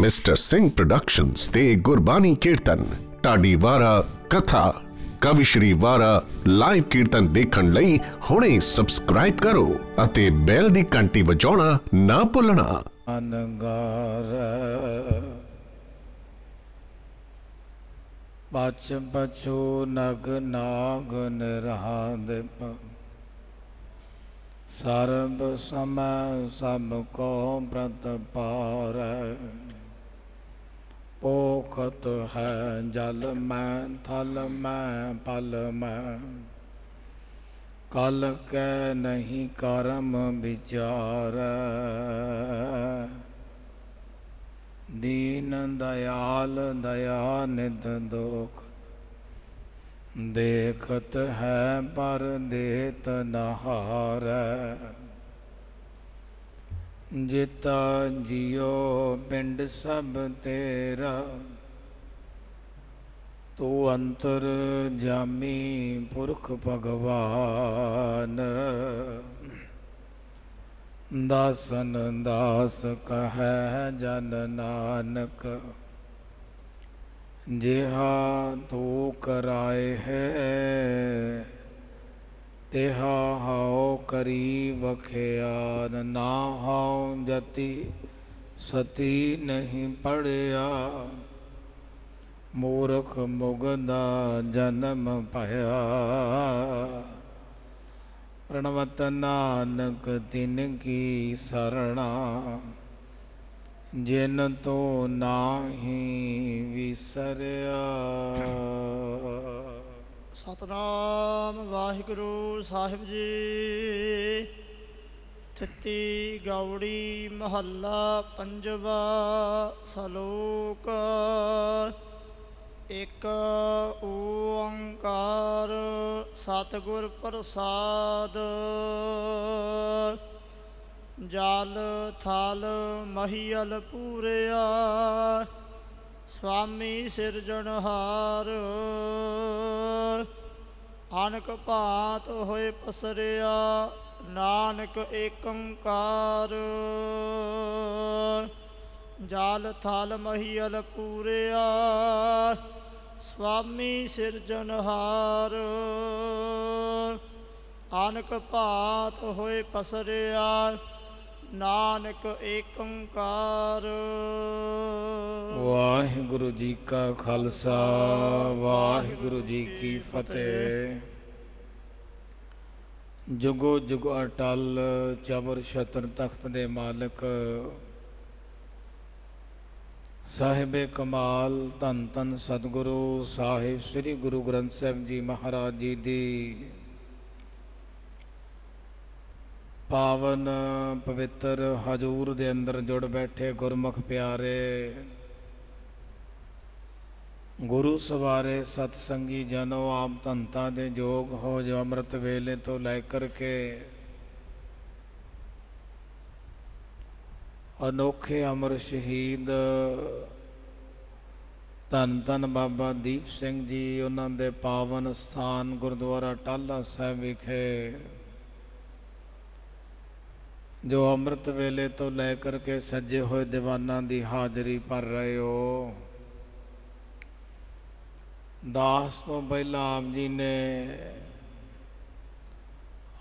Mister Singh productions ते गुरबानी कीर्तन ढाडी वारा कथा कविश्री वारा लाइव कीर्तन देखण लई हुणे सबसक्राइब करो अते बैल दी घंटी वजाउणा ना भुलना। बच बचो नग नाग निराद सर्ब समय सबको व्रत पार पोखत है जल में थल में पल में कल के नहीं कर्म विचार दीन दयाल दया निध दुख देखत है पर देत नहार जिता जियो पिंड सब तेरा तू अंतर जामी पुरख भगवान दासन दास कहे जन नानक जिहा तू कराए है तेहा हाओ करी वखियान ना हाओ जति सती नहीं पढ़िया मूर्ख मुगदा जन्म पाया प्रणवत नानक तिनकी सरणा जिन तो नाही विसरिया। सतनाम वाहिगुरु साहिब जी। थिती गौड़ी महला पंजवा सलोक एक ओंकार सतगुर प्रसाद जल थल महियल पूरिया स्वामी सिरजनहार अनक भांत होए पसरिया नानक एकंकार जल थल महियल पूरिया स्वामी सिरजनहार अनक भांत होए पसरिया नानक एकंकार। वाहिगुरु जी का खालसा वाहिगुरु जी की फतेह। जुगो जुग अटल चबर छतर तख्त दे मालिक साहिबे कमाल धन धन सतगुरु साहिब श्री गुरु ग्रंथ साहिब जी महाराज जी दी पावन पवित्र हजूर दे अंदर जुड़ बैठे गुरमुख प्यारे गुरु सवारे सतसंगी जनो आप धनता दे जोग हो जो अमृत वेले तो लैकर के अनोखे अमर शहीद धन धन बाबा दीप सिंह जी उन्होंने दे पावन स्थान गुरुद्वारा टाला साहिब विखे जो अमृत वेले तो लैकर के सजे हुए दीवाना की हाजरी भर रहे हो। दास तो पहला आप जी ने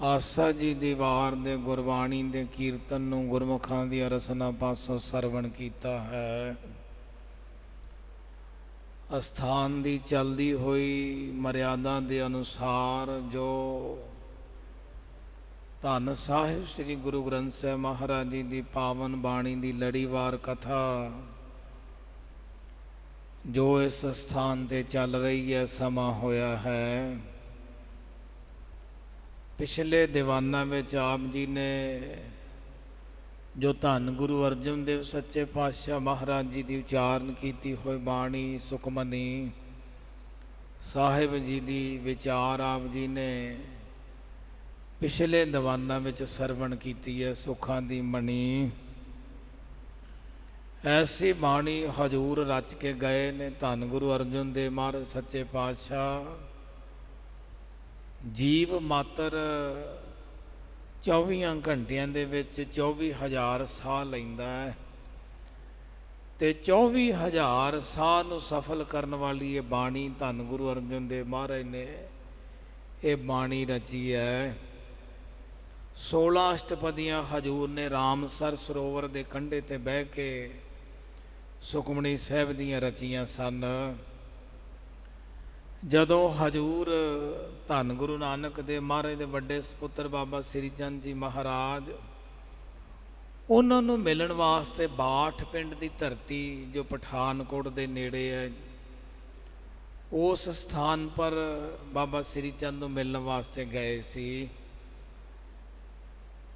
आसा जी दी वार दे गुरबाणी दे कीर्तन नूं गुरमुखां दी रसना पासों सरवण कीता है। अस्थान दी चलदी हुई मर्यादा दे अनुसार जो धन साहिब श्री गुरु ग्रंथ साहिब महाराज जी की पावन बाणी की लड़ीवार कथा जो इस स्थान ते चल रही है समा होया है। पिछले दीवाना में आप जी ने जो धन गुरु अर्जन देव सच्चे पातशाह महाराज जी की उचारण की हुई बाणी सुखमनी साहिब जी की विचार आप जी ने पिछले दीवाना में सरवण की है। सुखां दी मणी ऐसी बाणी हजूर रच के गए ने धन गुरु अर्जन देव महाराज सच्चे पातशाह जीव मात्र 24 घंटिया 24,000 साह लैंदा है ਤੇ 24,000 ਸਾਹ ਨੂੰ ਸਫਲ ਕਰਨ ਵਾਲੀ ਇਹ ਬਾਣੀ ਧੰਨ ਗੁਰੂ ਅਰਜਨ ਦੇਵ ਮਹਾਰਾਜ ਨੇ ਇਹ ਬਾਣੀ ਰਚੀ ਹੈ। 16 ਅਸ਼ਟਪਦੀਆਂ ਹਜੂਰ ਨੇ ਰਾਮਸਰ ਸਰੋਵਰ ਦੇ ਕੰਢੇ ਤੇ ਬਹਿ ਕੇ ਸੁਖਮਨੀ ਸਾਹਿਬ ਦੀਆਂ ਰਚੀਆਂ ਸਨ। ਜਦੋਂ ਹਜੂਰ ਧੰਨ ਗੁਰੂ ਨਾਨਕ ਦੇਵ ਮਹਾਰਾਜ ਦੇ ਵੱਡੇ ਸਪੁੱਤਰ ਬਾਬਾ ਸ੍ਰੀ ਚੰਦ ਜੀ ਮਹਾਰਾਜ ਉਹਨਾਂ ਨੂੰ ਮਿਲਣ ਵਾਸਤੇ ਬਾਠ ਪਿੰਡ ਦੀ ਧਰਤੀ ਜੋ ਪਠਾਨਕੋਟ ਦੇ ਨੇੜੇ ਹੈ, ਉਸ ਸਥਾਨ ਪਰ ਬਾਬਾ ਸ੍ਰੀ ਚੰਦ ਨੂੰ ਮਿਲਣ ਵਾਸਤੇ ਗਏ ਸੀ।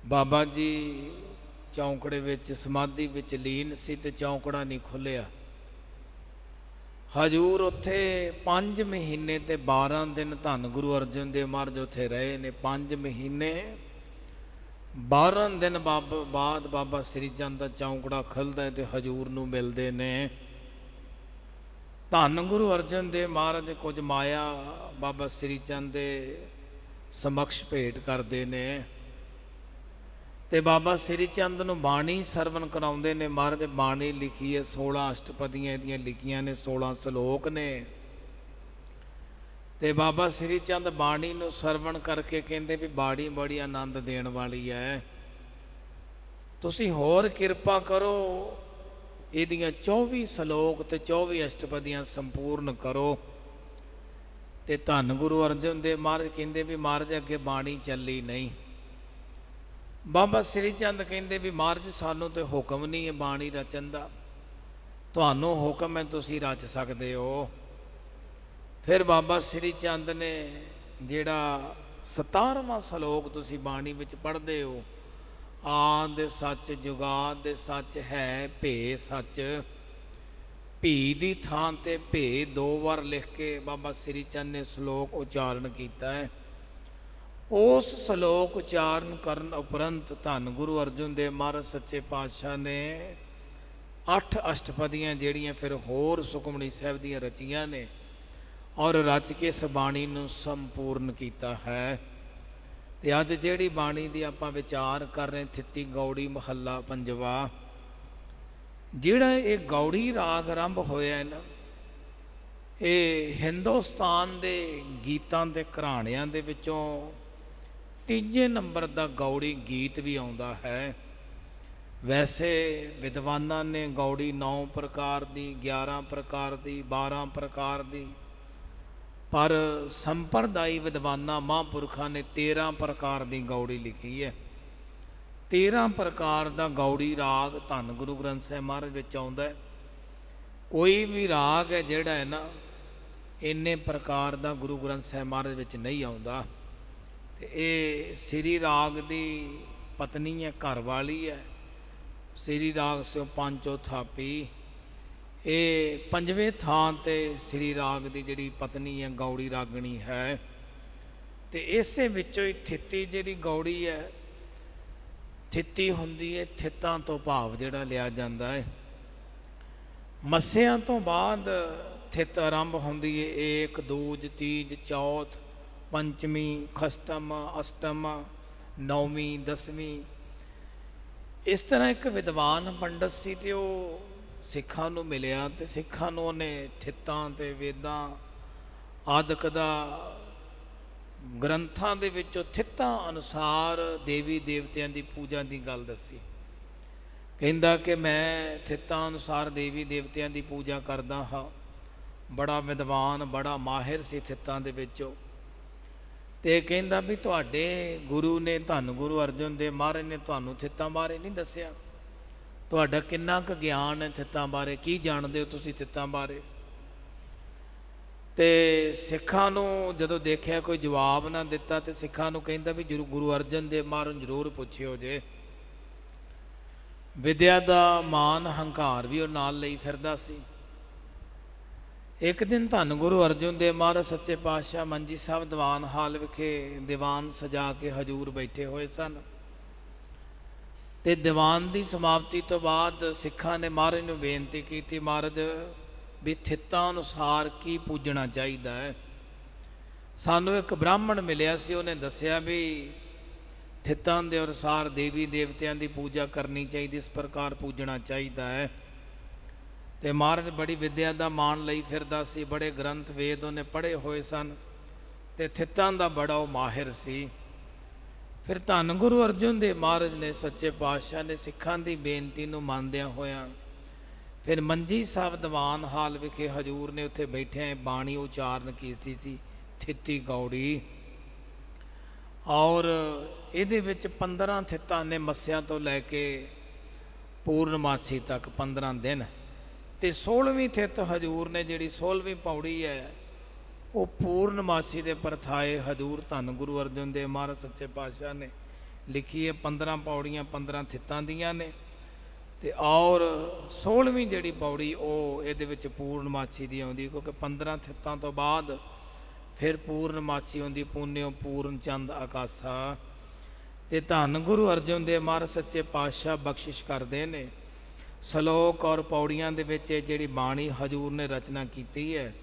ਬਾਬਾ ਜੀ ਚੌਂਕੜੇ ਵਿੱਚ ਸਮਾਧੀ ਵਿੱਚ ਲੀਨ ਸੀ ਤੇ ਚੌਂਕੜਾ ਨਹੀਂ ਖੁੱਲਿਆ। ਹਜੂਰ ਉੱਥੇ 5 ਮਹੀਨੇ ਤੇ 12 ਦਿਨ ਧੰਨ ਗੁਰੂ ਅਰਜਨ ਦੇਵ ਮਹਾਰਾਜ ਉੱਥੇ ਰਹੇ ਨੇ। 5 ਮਹੀਨੇ 12 ਦਿਨ ਬਾਅਦ ਬਾਬਾ ਸ੍ਰੀ ਚੰਦ ਦਾ ਚੌਂਕੜਾ ਖੁੱਲ੍ਹਦਾ ਤੇ ਹਜੂਰ ਨੂੰ ਮਿਲਦੇ ਨੇ। ਧੰਨ ਗੁਰੂ ਅਰਜਨ ਦੇਵ ਮਹਾਰਾਜ ਕੁਝ ਮਾਇਆ ਬਾਬਾ ਸ੍ਰੀ ਚੰਦ ਦੇ ਸਮਕਸ਼ ਭੇਟ ਕਰਦੇ ਨੇ ਤੇ ਬਾਬਾ ਸ੍ਰੀ ਚੰਦ ਨੂੰ ਬਾਣੀ ਸਰਵਣ ਕਰਾਉਂਦੇ ਨੇ। ਮਹਾਰਾਜ ਬਾਣੀ ਲਿਖੀ ਹੈ, 16 ਅਸ਼ਟਪਦੀਆਂ ਇਹਦੀਆਂ ਲਿਖੀਆਂ ਨੇ, 16 ਸ਼ਲੋਕ ਨੇ। ਤੇ ਬਾਬਾ ਸ੍ਰੀ ਚੰਦ ਬਾਣੀ ਨੂੰ ਸਰਵਣ ਕਰਕੇ ਕਹਿੰਦੇ ਵੀ ਬਾਣੀ ਬੜੀ ਆਨੰਦ ਦੇਣ ਵਾਲੀ ਹੈ, ਤੁਸੀਂ ਹੋਰ ਕਿਰਪਾ ਕਰੋ ਇਹਦੀਆਂ 24 ਸ਼ਲੋਕ ਤੇ 24 ਅਸ਼ਟਪਦੀਆਂ ਸੰਪੂਰਨ ਕਰੋ। ਤੇ ਧੰਨ ਗੁਰੂ ਅਰਜਨ ਦੇਵ ਮਹਾਰਾਜ ਕਹਿੰਦੇ ਵੀ ਮਹਾਰਾਜ ਅੱਗੇ ਬਾਣੀ ਚੱਲੀ ਨਹੀਂ। ਬਾਬਾ ਸ੍ਰੀ ਚੰਦ ਕਹਿੰਦੇ ਵੀ ਮਹਾਰਾਜ ਸਾਨੂੰ ਤੇ ਹੁਕਮ ਨਹੀਂ ਹੈ ਬਾਣੀ ਰਚਨ ਦਾ, ਤੁਹਾਨੂੰ ਹੁਕਮ ਹੈ ਤੁਸੀਂ ਰਚ ਸਕਦੇ ਹੋ। ਫਿਰ ਬਾਬਾ ਸ੍ਰੀ ਚੰਦ ਨੇ ਜਿਹੜਾ 17ਵਾਂ ਸ਼ਲੋਕ ਤੁਸੀਂ ਬਾਣੀ ਵਿੱਚ ਪੜ੍ਹਦੇ ਹੋ, ਆਦ ਸੱਚ ਜੁਗਾਦ ਦੇ ਸੱਚ ਹੈ ਭੇ ਸੱਚ, ਭੀ ਦੀ ਥਾਂ ਤੇ ਭੇ 2 ਵਾਰ ਲਿਖ ਕੇ ਬਾਬਾ ਸ੍ਰੀ ਚੰਦ ਨੇ ਸ਼ਲੋਕ ਉਚਾਰਨ ਕੀਤਾ ਹੈ। ਉਸ ਸ਼ਲੋਕ ਉਚਾਰਨ ਕਰਨ ਉਪਰੰਤ ਧੰਨ ਗੁਰੂ ਅਰਜਨ ਦੇਵ ਮਹਾਰਾਜ ਸੱਚੇ ਪਾਤਸ਼ਾਹ ਨੇ 8 ਅਸ਼ਟਪਦੀਆਂ ਜਿਹੜੀਆਂ ਫਿਰ ਹੋਰ ਸੁਖਮਨੀ ਸਾਹਿਬ ਦੀਆਂ ਰਚੀਆਂ ਨੇ ਔਰ ਰਚ ਕੇ ਇਸ ਬਾਣੀ ਨੂੰ ਸੰਪੂਰਨ ਕੀਤਾ ਹੈ। ਤੇ ਅੱਜ ਜਿਹੜੀ ਬਾਣੀ ਦੀ ਆਪਾਂ ਵਿਚਾਰ ਕਰ ਰਹੇ ਥਿੱਤੀ ਗੌੜੀ ਮਹੱਲਾ 5ਵਾਂ, ਜਿਹੜਾ ਇਹ ਗੌੜੀ ਰਾਗ ਆਰੰਭ ਹੋਇਆ ਹੈ ਨਾ, ਇਹ ਹਿੰਦੁਸਤਾਨ ਦੇ ਗੀਤਾਂ ਦੇ ਘਰਾਣਿਆਂ ਦੇ ਵਿੱਚੋਂ 3 ਨੰਬਰ ਦਾ ਗੌੜੀ ਗੀਤ ਵੀ ਆਉਂਦਾ ਹੈ। ਵੈਸੇ ਵਿਦਵਾਨਾਂ ਨੇ ਗੌੜੀ 9 ਪ੍ਰਕਾਰ ਦੀ, 11 ਪ੍ਰਕਾਰ ਦੀ, 12 ਪ੍ਰਕਾਰ ਦੀ, ਪਰ ਸੰਪਰਦਾਈ ਵਿਦਵਾਨਾਂ ਮਹਾਂਪੁਰਖਾਂ ਨੇ 13 ਪ੍ਰਕਾਰ ਦੀ ਗੌੜੀ ਲਿਖੀ ਹੈ। 13 ਪ੍ਰਕਾਰ ਦਾ ਗੌੜੀ ਰਾਗ ਧੰਨ ਗੁਰੂ ਗ੍ਰੰਥ ਸਾਹਿਬ ਮਹਾਰਾਜ ਵਿੱਚ ਆਉਂਦਾ ਹੈ। ਕੋਈ ਵੀ ਰਾਗ ਹੈ ਜਿਹੜਾ ਹੈ ਨਾ ਇੰਨੇ ਪ੍ਰਕਾਰ ਦਾ ਗੁਰੂ ਗ੍ਰੰਥ ਸਾਹਿਬ ਮਹਾਰਾਜ ਵਿੱਚ ਨਹੀਂ ਆਉਂਦਾ। ਤੇ ਇਹ ਸ੍ਰੀ ਰਾਗ ਦੀ ਪਤਨੀ ਹੈ, ਘਰ ਵਾਲੀ ਹੈ। ਸ੍ਰੀ ਰਾਗ ਸਿਓ ਪੰਚੋ ਥਾਪੀ, ਇਹ 5ਵੇਂ ਥਾਂ ਤੇ ਸ੍ਰੀ ਰਾਗ ਦੀ ਜਿਹੜੀ ਪਤਨੀ ਹੈ ਗੌੜੀ ਰਾਗਣੀ ਹੈ। ਤੇ ਇਸੇ ਵਿੱਚੋਂ ਹੀ ਥਿੱਤੀ ਜਿਹੜੀ ਗੌੜੀ ਹੈ, ਥਿੱਤੀ ਹੁੰਦੀ ਹੈ ਥਿੱਤਾਂ ਤੋਂ ਭਾਵ ਜਿਹੜਾ ਲਿਆ ਜਾਂਦਾ ਹੈ। ਮੱਸਿਆਂ ਤੋਂ ਬਾਅਦ ਥਿੱਤ ਆਰੰਭ ਹੁੰਦੀ ਹੈ। 1 ਦੂਜ ਤੀਜ ਚੌਥ ਪੰਚਮੀ ਖਸ਼ਟਮ ਅਸ਼ਟਮ ਨੌਵੀਂ 10ਵੀਂ। ਇਸ ਤਰ੍ਹਾਂ ਇੱਕ ਵਿਦਵਾਨ ਪੰਡਤ ਸੀ ਤੇ ਉਹ ਸਿੱਖਾਂ ਨੂੰ ਮਿਲਿਆ ਤੇ ਸਿੱਖਾਂ ਨੂੰ ਉਹਨੇ ਥਿੱਤਾਂ ਤੇ ਵੇਦਾਂ ਆਦਿਕ ਦਾ ਗ੍ਰੰਥਾਂ ਦੇ ਵਿੱਚੋਂ ਥਿੱਤਾਂ ਅਨੁਸਾਰ ਦੇਵੀ ਦੇਵਤਿਆਂ ਦੀ ਪੂਜਾ ਦੀ ਗੱਲ ਦੱਸੀ। ਕਹਿੰਦਾ ਕਿ ਮੈਂ ਥਿੱਤਾਂ ਅਨੁਸਾਰ ਦੇਵੀ ਦੇਵਤਿਆਂ ਦੀ ਪੂਜਾ ਕਰਦਾ ਹਾਂ। ਬੜਾ ਵਿਦਵਾਨ ਬੜਾ ਮਾਹਿਰ ਸੀ ਥਿੱਤਾਂ ਦੇ ਵਿੱਚੋਂ। ਤੇ ਕਹਿੰਦਾ ਵੀ ਤੁਹਾਡੇ ਗੁਰੂ ਨੇ ਧੰਨ ਗੁਰੂ ਅਰਜਨ ਦੇਵ ਮਹਾਰਾਜ ਨੇ ਤੁਹਾਨੂੰ ਥਿੱਤਾਂ ਬਾਰੇ ਨਹੀਂ ਦੱਸਿਆ, ਤੁਹਾਡਾ ਕਿੰਨਾ ਕੁ ਗਿਆਨ ਹੈ ਥਿੱਤਾਂ ਬਾਰੇ, ਕੀ ਜਾਣਦੇ ਹੋ ਤੁਸੀਂ ਥਿੱਤਾਂ ਬਾਰੇ? ਤੇ ਸਿੱਖਾਂ ਨੂੰ ਜਦੋਂ ਦੇਖਿਆ ਕੋਈ ਜਵਾਬ ਨਾ ਦਿੱਤਾ ਤੇ ਸਿੱਖਾਂ ਨੂੰ ਕਹਿੰਦਾ ਵੀ ਗੁਰੂ ਅਰਜਨ ਦੇਵ ਮਹਾਰਾਜ ਜ਼ਰੂਰ ਪੁੱਛਿਓ ਜੇ। ਵਿਦਿਆ ਦਾ ਮਾਨ ਹੰਕਾਰ ਵੀ ਉਹ ਨਾਲ ਲਈ ਫਿਰਦਾ ਸੀ। ਇੱਕ ਦਿਨ ਧੰਨ ਗੁਰੂ ਅਰਜਨ ਦੇਵ ਮਹਾਰਾਜ ਸੱਚੇ ਪਾਤਸ਼ਾਹ ਮੰਜੀ ਸਾਹਿਬ ਦੀਵਾਨ ਹਾਲ ਵਿਖੇ ਦੀਵਾਨ ਸਜਾ ਕੇ ਹਜੂਰ ਬੈਠੇ ਹੋਏ ਸਨ। ਤੇ ਦੀਵਾਨ ਦੀ ਸਮਾਪਤੀ ਤੋਂ ਬਾਅਦ ਸਿੱਖਾਂ ਨੇ ਮਹਾਰਾਜ ਨੂੰ ਬੇਨਤੀ ਕੀਤੀ, ਮਹਾਰਾਜ ਵੀ ਥਿੱਤਾਂ ਅਨੁਸਾਰ ਕੀ ਪੂਜਣਾ ਚਾਹੀਦਾ ਹੈ। ਸਾਨੂੰ ਇੱਕ ਬ੍ਰਾਹਮਣ ਮਿਲਿਆ ਸੀ, ਉਹਨੇ ਦੱਸਿਆ ਵੀ ਥਿੱਤਾਂ ਦੇ ਅਨੁਸਾਰ ਦੇਵੀ ਦੇਵਤਿਆਂ ਦੀ ਪੂਜਾ ਕਰਨੀ ਚਾਹੀਦੀ, ਇਸ ਪ੍ਰਕਾਰ ਪੂਜਣਾ ਚਾਹੀਦਾ ਹੈ। ਤੇ ਮਹਾਰਾਜ ਬੜੀ ਵਿਦਿਆ ਦਾ ਮਾਣ ਲਈ ਫਿਰਦਾ ਸੀ, ਬੜੇ ਗ੍ਰੰਥ ਵੇਦ ਉਹਨੇ ਪੜ੍ਹੇ ਹੋਏ ਸਨ ਤੇ ਥਿੱਤਾਂ ਦਾ ਬੜਾ ਉਹ ਮਾਹਿਰ ਸੀ। ਫਿਰ ਧੰਨ ਗੁਰੂ ਅਰਜਨ ਦੇਵ ਮਹਾਰਾਜ ਨੇ ਸੱਚੇ ਪਾਤਸ਼ਾਹ ਨੇ ਸਿੱਖਾਂ ਦੀ ਬੇਨਤੀ ਨੂੰ ਮੰਨਦਿਆਂ ਹੋਇਆਂ ਫਿਰ ਮੰਜੀ ਸਾਹਿਬ ਦੀਵਾਨ ਹਾਲ ਵਿਖੇ ਹਜੂਰ ਨੇ ਉੱਥੇ ਬੈਠਿਆਂ ਬਾਣੀ ਉਚਾਰਨ ਕੀਤੀ ਸੀ, ਥਿੱਤੀ ਗੌੜੀ। ਔਰ ਇਹਦੇ ਵਿੱਚ 15 ਥਿੱਤਾਂ ਨੇ ਮੱਸਿਆਂ ਤੋਂ ਲੈ ਕੇ ਪੂਰਨਮਾਸੀ ਤੱਕ 15 ਦਿਨ, ਤੇ 16ਵੀਂ ਥਿੱਤ ਹਜੂਰ ਨੇ ਜਿਹੜੀ 16ਵੀਂ ਪੌੜੀ ਹੈ ਉਹ ਪੂਰਨਮਾਸੀ ਦੇ ਪਰਥਾਏ ਹਜੂਰ ਧੰਨ ਗੁਰੂ ਅਰਜਨ ਦੇਵ ਮਹਾਰਾਜ ਸੱਚੇ ਪਾਤਸ਼ਾਹ ਨੇ ਲਿਖੀ ਹੈ। 15 ਪੌੜੀਆਂ 15 ਥਿੱਤਾਂ ਦੀਆਂ ਨੇ, ਤੇ ਔਰ 16ਵੀਂ ਜਿਹੜੀ ਪੌੜੀ ਉਹ ਇਹਦੇ ਵਿੱਚ ਪੂਰਨਮਾਸੀ ਦੀ ਆਉਂਦੀ, ਕਿਉਂਕਿ 15 ਥਿੱਤਾਂ ਤੋਂ ਬਾਅਦ ਫਿਰ ਪੂਰਨਮਾਸੀ ਆਉਂਦੀ, ਪੁੰਨਿਓ ਪੂਰਨ ਚੰਦ ਆਕਾਸ਼ਾ। ਤੇ ਧੰਨ ਗੁਰੂ ਅਰਜਨ ਦੇਵ ਮਹਾਰਾਜ ਸੱਚੇ ਪਾਤਸ਼ਾਹ ਬਖਸ਼ਿਸ਼ ਕਰਦੇ ਨੇ ਸ਼ਲੋਕ ਔਰ ਪੌੜੀਆਂ ਦੇ ਵਿੱਚ ਜਿਹੜੀ ਬਾਣੀ ਹਜੂਰ ਨੇ ਰਚਨਾ ਕੀਤੀ ਹੈ।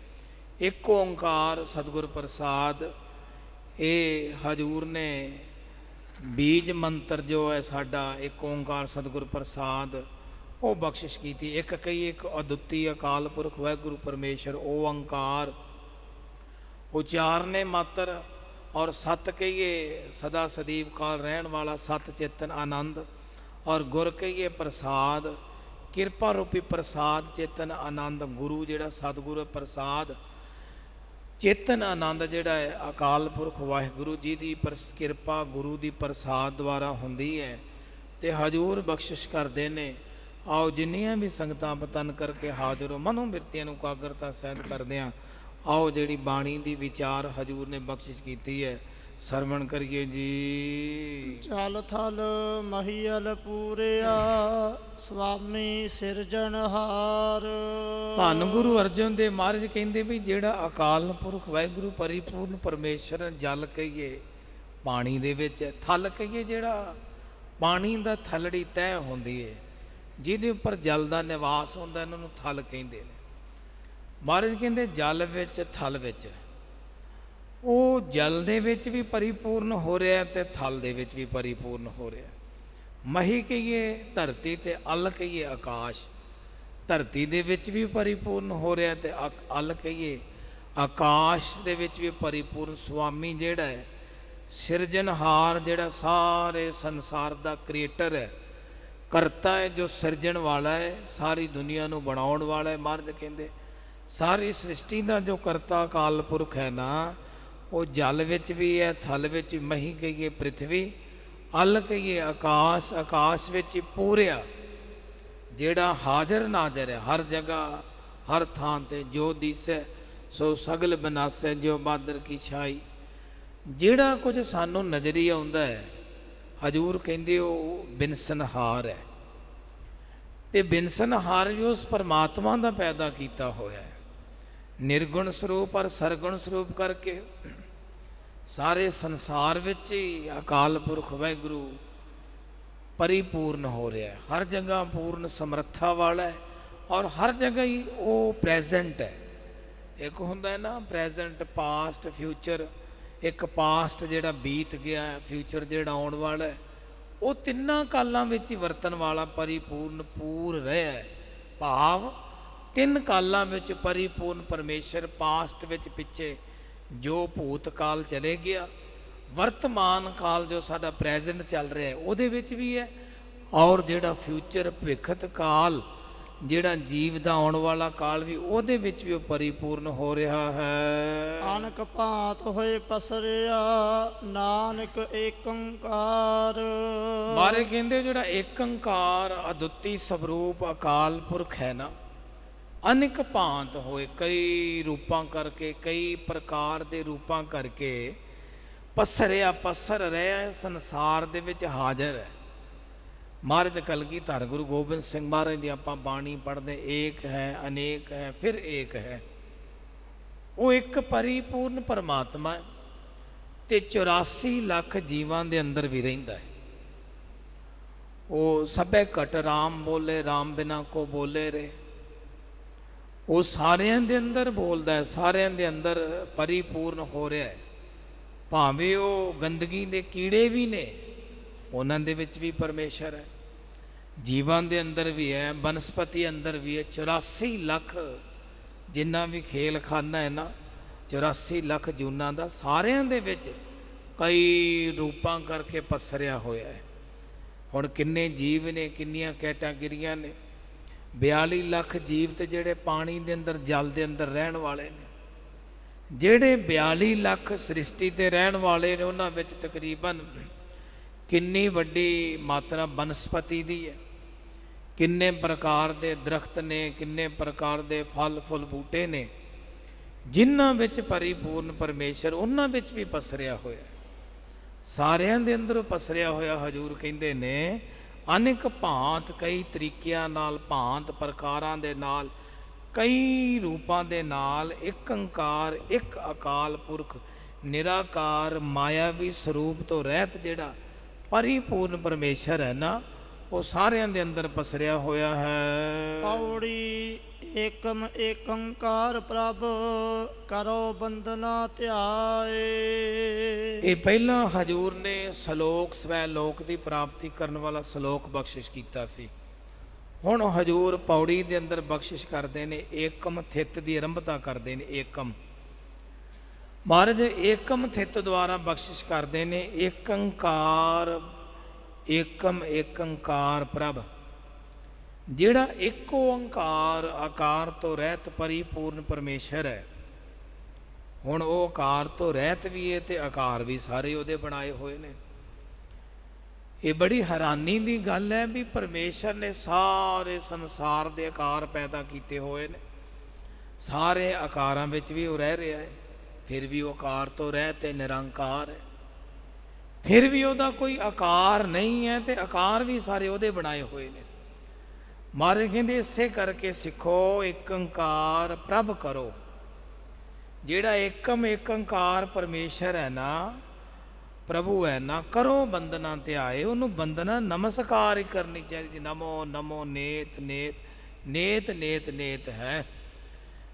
ਇੱਕ ਓਂਕਾਰ ਸਤਿਗੁਰ ਪ੍ਰਸਾਦ, ਇਹ ਹਜੂਰ ਨੇ ਬੀਜ ਮੰਤਰ ਜੋ ਹੈ ਸਾਡਾ ਇੱਕ ਓਂਕਾਰ ਸਤਿਗੁਰ ਪ੍ਰਸਾਦ ਉਹ ਬਖਸ਼ਿਸ਼ ਕੀਤੀ। ਇੱਕ ਕਈ ਇੱਕ ਅਦੁੱਤੀ ਅਕਾਲ ਪੁਰਖ ਵਾਹਿਗੁਰੂ ਪਰਮੇਸ਼ਰ ਓੰਕਾਰ ਉਚਾਰਨੇ ਮਾਤਰ, ਔਰ ਸਤ ਕਹੀਏ ਸਦਾ ਸਦੀਵ ਕਾਲ ਰਹਿਣ ਵਾਲਾ ਸਤ ਚੇਤਨ ਆਨੰਦ, ਔਰ ਗੁਰ ਕਹੀਏ ਪ੍ਰਸਾਦ ਕਿਰਪਾ ਰੂਪੀ ਪ੍ਰਸਾਦ ਚੇਤਨ ਆਨੰਦ। ਗੁਰੂ ਜਿਹੜਾ ਸਤਿਗੁਰੂ ਪ੍ਰਸਾਦ ਚੇਤਨ ਆਨੰਦ ਜਿਹੜਾ ਹੈ ਅਕਾਲ ਪੁਰਖ ਵਾਹਿਗੁਰੂ ਜੀ ਦੀ ਕਿਰਪਾ ਗੁਰੂ ਦੀ ਪ੍ਰਸਾਦ ਦੁਆਰਾ ਹੁੰਦੀ ਹੈ। ਤੇ ਹਜੂਰ ਬਖਸ਼ਿਸ਼ ਕਰਦੇ ਨੇ। ਆਓ ਜਿੰਨੀਆਂ ਵੀ ਸੰਗਤਾਂ ਪਤਨ ਕਰਕੇ ਹਾਜ਼ਰ ਹੋ, ਮਨੋਂ ਬਿਰਤੀਆਂ ਨੂੰ ਕਾਗਰਤਾ ਸਹਿਤ ਕਰਦਿਆਂ ਆਓ ਜਿਹੜੀ ਬਾਣੀ ਦੀ ਵਿਚਾਰ ਹਜੂਰ ਨੇ ਬਖਸ਼ਿਸ਼ ਕੀਤੀ ਹੈ ਸਰਵਣ ਕਰੀਏ ਜੀ। ਜਲ ਥਲ ਮਹੀਲ ਪੂਰਿਆ ਸੁਆਮੀ ਸਿਰਜਣਹਾਰ। ਧੰਨ ਗੁਰੂ ਅਰਜਨ ਦੇਵ ਮਹਾਰਾਜ ਕਹਿੰਦੇ ਵੀ ਜਿਹੜਾ ਅਕਾਲ ਪੁਰਖ ਵਾਹਿਗੁਰੂ ਪਰਿਪੂਰਨ ਪਰਮੇਸ਼ਰ ਜਲ ਕਹੀਏ ਪਾਣੀ ਦੇ ਵਿੱਚ, ਥਲ ਕਹੀਏ ਜਿਹੜਾ ਪਾਣੀ ਦਾ ਥਲੜੀ ਤੈਅ ਹੁੰਦੀ ਹੈ ਜਿਹਦੇ ਉੱਪਰ ਜਲ ਦਾ ਨਿਵਾਸ ਹੁੰਦਾ, ਇਹਨਾਂ ਨੂੰ ਥਲ ਕਹਿੰਦੇ ਨੇ। ਮਹਾਰਾਜ ਕਹਿੰਦੇ ਜਲ ਵਿੱਚ ਥਲ ਵਿੱਚ, ਉਹ ਜਲ ਦੇ ਵਿੱਚ ਵੀ ਪਰਿਪੂਰਨ ਹੋ ਰਿਹਾ ਤੇ ਥਲ ਦੇ ਵਿੱਚ ਵੀ ਪਰਿਪੂਰਨ ਹੋ ਰਿਹਾ। ਮਹੀ ਕਹੀਏ ਧਰਤੀ ਤੇ ਅਲ ਕਹੀਏ ਆਕਾਸ਼, ਧਰਤੀ ਦੇ ਵਿੱਚ ਵੀ ਪਰਿਪੂਰਨ ਹੋ ਰਿਹਾ ਤੇ ਅਲ ਕਹੀਏ ਆਕਾਸ਼ ਦੇ ਵਿੱਚ ਵੀ ਪਰਿਪੂਰਨ। ਸੁਆਮੀ ਜਿਹੜਾ ਹੈ ਸਿਰਜਣਹਾਰ, ਜਿਹੜਾ ਸਾਰੇ ਸੰਸਾਰ ਦਾ ਕ੍ਰੀਏਟਰ ਹੈ, ਕਰਤਾ ਹੈ, ਜੋ ਸਿਰਜਣ ਵਾਲਾ ਹੈ, ਸਾਰੀ ਦੁਨੀਆ ਨੂੰ ਬਣਾਉਣ ਵਾਲਾ ਹੈ। ਮਹਾਰਾਜ ਕਹਿੰਦੇ ਸਾਰੀ ਸ੍ਰਿਸ਼ਟੀ ਦਾ ਜੋ ਕਰਤਾ ਅਕਾਲ ਪੁਰਖ ਹੈ ਨਾ, ਉਹ ਜਲ ਵਿੱਚ ਵੀ ਹੈ ਥਲ ਵਿੱਚ ਵੀ। ਮਹੀ ਕਹੀਏ ਪ੍ਰਿਥਵੀ, ਅਲ ਕਹੀਏ ਆਕਾਸ਼, ਆਕਾਸ਼ ਵਿੱਚ ਪੂਰਿਆ ਜਿਹੜਾ ਹਾਜ਼ਰ ਨਾਜ਼ਰ ਹੈ ਹਰ ਜਗ੍ਹਾ ਹਰ ਥਾਂ ਤੇ। ਜੋ ਦਿਸੈ ਸੋ ਸਗਲ ਬਨਾਸੈ, ਜੋ ਬਾਦਰ ਕੀ ਛਾਈ। ਜਿਹੜਾ ਕੁਝ ਸਾਨੂੰ ਨਜ਼ਰੀ ਆਉਂਦਾ ਹੈ ਹਜੂਰ ਕਹਿੰਦੇ ਉਹ ਬਿਨਸਨਹਾਰ ਹੈ, ਤੇ ਬਿਨਸਨਹਾਰ ਵੀ ਉਸ ਪਰਮਾਤਮਾ ਦਾ ਪੈਦਾ ਕੀਤਾ ਹੋਇਆ ਹੈ। ਨਿਰਗੁਣ ਸਰੂਪ ਔਰ ਸਰਗੁਣ ਸਰੂਪ ਕਰਕੇ ਸਾਰੇ ਸੰਸਾਰ ਵਿੱਚ ਹੀ ਅਕਾਲ ਪੁਰਖ ਵਾਹਿਗੁਰੂ ਪਰਿਪੂਰਨ ਹੋ ਰਿਹਾ ਹੈ। ਹਰ ਜਗ੍ਹਾ ਪੂਰਨ ਸਮਰੱਥਾ ਵਾਲਾ ਹੈ ਔਰ ਹਰ ਜਗ੍ਹਾ ਹੀ ਉਹ ਪ੍ਰੈਜ਼ੈਂਟ ਹੈ। ਇੱਕ ਹੁੰਦਾ ਹੈ ਨਾ ਪ੍ਰੈਜ਼ੈਂਟ, ਪਾਸਟ, ਫਿਊਚਰ। ਇੱਕ ਪਾਸਟ ਜਿਹੜਾ ਬੀਤ ਗਿਆ ਹੈ, ਫਿਊਚਰ ਜਿਹੜਾ ਆਉਣ ਵਾਲਾ ਹੈ, ਉਹ ਤਿੰਨਾਂ ਕਾਲਾਂ ਵਿੱਚ ਹੀ ਵਰਤਣ ਵਾਲਾ ਪਰਿਪੂਰਨ ਪੂਰ ਰਿਹਾ ਹੈ। ਭਾਵ ਤਿੰਨ ਕਾਲਾਂ ਵਿੱਚ ਪਰਿਪੂਰਨ ਪਰਮੇਸ਼ਰ, ਪਾਸਟ ਵਿੱਚ ਪਿੱਛੇ ਜੋ ਭੂਤ ਕਾਲ ਚਲੇ ਗਿਆ, ਵਰਤਮਾਨ ਕਾਲ ਜੋ ਸਾਡਾ ਪ੍ਰੈਜ਼ੈਂਟ ਚੱਲ ਰਿਹਾ ਹੈ ਉਹਦੇ ਵਿੱਚ ਵੀ ਹੈ, ਔਰ ਜਿਹੜਾ ਫਿਊਚਰ ਭਵਿੱਖਤ ਕਾਲ ਜਿਹੜਾ ਜੀਵ ਦਾ ਆਉਣ ਵਾਲਾ ਕਾਲ ਵੀ ਉਹਦੇ ਵਿੱਚ ਵੀ ਉਹ ਪਰਿਪੂਰਨ ਹੋ ਰਿਹਾ ਹੈ। ਅਨਕ ਭਾਂਤ ਹੋਏ ਪਸਰਿਆ ਨਾਨਕ ਏਕੰਕਾਰ। ਮਾਰੇ ਕਹਿੰਦੇ ਜਿਹੜਾ ਏਕੰਕਾਰ ਅਦੁੱਤੀ ਸਵਰੂਪ ਅਕਾਲ ਪੁਰਖ ਹੈ ਨਾ, ਅਨੇਕ ਭਾਂਤ ਹੋਏ, ਕਈ ਰੂਪਾਂ ਕਰਕੇ, ਕਈ ਪ੍ਰਕਾਰ ਦੇ ਰੂਪਾਂ ਕਰਕੇ ਪਸਰਿਆ, ਪਸਰ ਰਿਹਾ ਸੰਸਾਰ ਦੇ ਵਿੱਚ ਹਾਜ਼ਰ ਹੈ। ਮਹਾਰਾਜ ਕਲਗੀਧਰ ਗੁਰੂ ਗੋਬਿੰਦ ਸਿੰਘ ਮਹਾਰਾਜ ਦੀ ਆਪਾਂ ਬਾਣੀ ਪੜ੍ਹਦੇ, ਏਕ ਹੈ ਅਨੇਕ ਹੈ ਫਿਰ ਏਕ ਹੈ। ਉਹ ਇੱਕ ਪਰਿਪੂਰਨ ਪਰਮਾਤਮਾ ਹੈ ਤੇ 84 ਲੱਖ ਜੀਵਾਂ ਦੇ ਅੰਦਰ ਵੀ ਰਹਿੰਦਾ ਹੈ। ਉਹ ਸਭੇ ਘਟ ਰਾਮ ਬੋਲੇ, ਰਾਮ ਬਿਨਾ ਕੋ ਬੋਲੇ ਰੇ। ਉਹ ਸਾਰਿਆਂ ਦੇ ਅੰਦਰ ਬੋਲਦਾ ਹੈ, ਸਾਰਿਆਂ ਦੇ ਅੰਦਰ ਪਰਿਪੂਰਨ ਹੋ ਰਿਹਾ ਹੈ। ਭਾਵੇਂ ਉਹ ਗੰਦਗੀ ਦੇ ਕੀੜੇ ਵੀ ਨੇ, ਉਹਨਾਂ ਦੇ ਵਿੱਚ ਵੀ ਪਰਮੇਸ਼ਰ ਹੈ। ਜੀਵਾਂ ਦੇ ਅੰਦਰ ਵੀ ਹੈ, ਬਨਸਪਤੀ ਅੰਦਰ ਵੀ ਹੈ। 84 ਲੱਖ ਜਿੰਨਾ ਵੀ ਖੇਲਖਾਨਾ ਹੈ ਨਾ, 84 ਲੱਖ ਜੂਨਾਂ ਦਾ, ਸਾਰਿਆਂ ਦੇ ਵਿੱਚ ਕਈ ਰੂਪਾਂ ਕਰਕੇ ਪਸਰਿਆ ਹੋਇਆ ਹੈ। ਹੁਣ ਕਿੰਨੇ ਜੀਵ ਨੇ, ਕਿੰਨੀਆਂ ਕੈਟਾਗਰੀਆਂ ਨੇ। 42 ਲੱਖ ਜੀਵ ਤੇ ਜਿਹੜੇ ਪਾਣੀ ਦੇ ਅੰਦਰ, ਜਲ ਦੇ ਅੰਦਰ ਰਹਿਣ ਵਾਲੇ ਨੇ। ਜਿਹੜੇ 42 ਲੱਖ ਸ੍ਰਿਸ਼ਟੀ ਤੇ ਰਹਿਣ ਵਾਲੇ ਨੇ, ਉਹਨਾਂ ਵਿੱਚ ਤਕਰੀਬਨ ਕਿੰਨੀ ਵੱਡੀ ਮਾਤਰਾ ਬਨਸਪਤੀ ਦੀ ਹੈ। ਕਿੰਨੇ ਪ੍ਰਕਾਰ ਦੇ ਦਰਖਤ ਨੇ, ਕਿੰਨੇ ਪ੍ਰਕਾਰ ਦੇ ਫਲ ਫੁੱਲ ਬੂਟੇ ਨੇ, ਜਿਨ੍ਹਾਂ ਵਿੱਚ ਪਰਿਪੂਰਨ ਪਰਮੇਸ਼ਰ ਉਹਨਾਂ ਵਿੱਚ ਵੀ ਪਸਰਿਆ ਹੋਇਆ। ਸਾਰਿਆਂ ਦੇ ਅੰਦਰ ਪਸਰਿਆ ਹੋਇਆ। ਹਜੂਰ ਕਹਿੰਦੇ ਨੇ ਅਨੇਕ ਭਾਂਤ, ਕਈ ਤਰੀਕਿਆਂ ਨਾਲ, ਭਾਂਤ ਪ੍ਰਕਾਰਾਂ ਦੇ ਨਾਲ, ਕਈ ਰੂਪਾਂ ਦੇ ਨਾਲ ਇੱਕ ਓਂਕਾਰ, ਇੱਕ ਅਕਾਲ ਪੁਰਖ, ਨਿਰਾਕਾਰ ਮਾਇਆਵੀ ਸਰੂਪ ਤੋਂ ਰਹਿਤ ਜਿਹੜਾ ਪਰਿਪੂਰਨ ਪਰਮੇਸ਼ਰ ਹੈ ਨਾ, ਉਹ ਸਾਰਿਆਂ ਦੇ ਅੰਦਰ ਪਸਰਿਆ ਹੋਇਆ ਹੈ। ਪੌੜੀ ਏਕਮ ਏਕ ਓਂਕਾਰ ਪ੍ਰਭ ਕਰੋ ਬੰਦਨਾ ਧਿਆਏ। ਇਹ ਪਹਿਲਾਂ ਹਜੂਰ ਨੇ ਸ਼ਲੋਕ ਸਵੈ ਲੋਕ ਦੀ ਪ੍ਰਾਪਤੀ ਕਰਨ ਵਾਲਾ ਸ਼ਲੋਕ ਬਖਸ਼ਿਸ਼ ਕੀਤਾ ਸੀ। ਹੁਣ ਹਜੂਰ ਪੌੜੀ ਦੇ ਅੰਦਰ ਬਖਸ਼ਿਸ਼ ਕਰਦੇ ਨੇ, ਏਕਮ ਥਿਤ ਦੀ ਆਰੰਭਤਾ ਕਰਦੇ ਨੇ। ਏਕਮ ਮਹਾਰਾਜ ਏਕਮ ਥਿਤ ਦੁਆਰਾ ਬਖਸ਼ਿਸ਼ ਕਰਦੇ ਨੇ। ਏਕ ਓਂਕਾਰ, ਏਕਮ ਏਕ ਓਂਕਾਰ ਪ੍ਰਭ, ਜਿਹੜਾ ਇੱਕੋ ਓਂਕਾਰ, ਆਕਾਰ ਤੋਂ ਰਹਿਤ ਪਰਿਪੂਰਨ ਪਰਮੇਸ਼ਰ ਹੈ। ਹੁਣ ਉਹ ਆਕਾਰ ਤੋਂ ਰਹਿਤ ਵੀ ਹੈ ਤੇ ਆਕਾਰ ਵੀ ਸਾਰੇ ਉਹਦੇ ਬਣਾਏ ਹੋਏ ਨੇ। ਇਹ ਬੜੀ ਹੈਰਾਨੀ ਦੀ ਗੱਲ ਹੈ ਵੀ ਪਰਮੇਸ਼ਰ ਨੇ ਸਾਰੇ ਸੰਸਾਰ ਦੇ ਆਕਾਰ ਪੈਦਾ ਕੀਤੇ ਹੋਏ ਨੇ। ਸਾਰੇ ਆਕਾਰਾਂ ਵਿੱਚ ਵੀ ਉਹ ਰਹਿ ਰਿਹਾ ਹੈ, ਫਿਰ ਵੀ ਉਹ ਆਕਾਰ ਤੋਂ ਰਹਿਤ ਤੇ ਨਿਰੰਕਾਰ ਹੈ। ਫਿਰ ਵੀ ਉਹਦਾ ਕੋਈ ਆਕਾਰ ਨਹੀਂ ਹੈ ਤੇ ਆਕਾਰ ਵੀ ਸਾਰੇ ਉਹਦੇ ਬਣਾਏ ਹੋਏ ਨੇ। ਮਹਾਰਾਜ ਕਹਿੰਦੇ ਇਸੇ ਕਰਕੇ ਸਿੱਖੋ ਇੱਕ ਓਂਕਾਰ ਪ੍ਰਭ ਕਰੋ। ਜਿਹੜਾ ਏਕਮ ਏਕ ਓਂਕਾਰ ਪਰਮੇਸ਼ਰ ਹੈ ਨਾ, ਪ੍ਰਭੂ ਹੈ ਨਾ, ਕਰੋ ਬੰਦਨਾ ਧਿਆਏ। ਉਹਨੂੰ ਬੰਦਨਾ ਨਮਸਕਾਰ ਹੀ ਕਰਨੀ ਚਾਹੀਦੀ। ਨਮੋ ਨਮੋ ਨੇਤ ਨੇਤ, ਨੇਤ ਨੇਤ ਨੇਤ ਹੈ।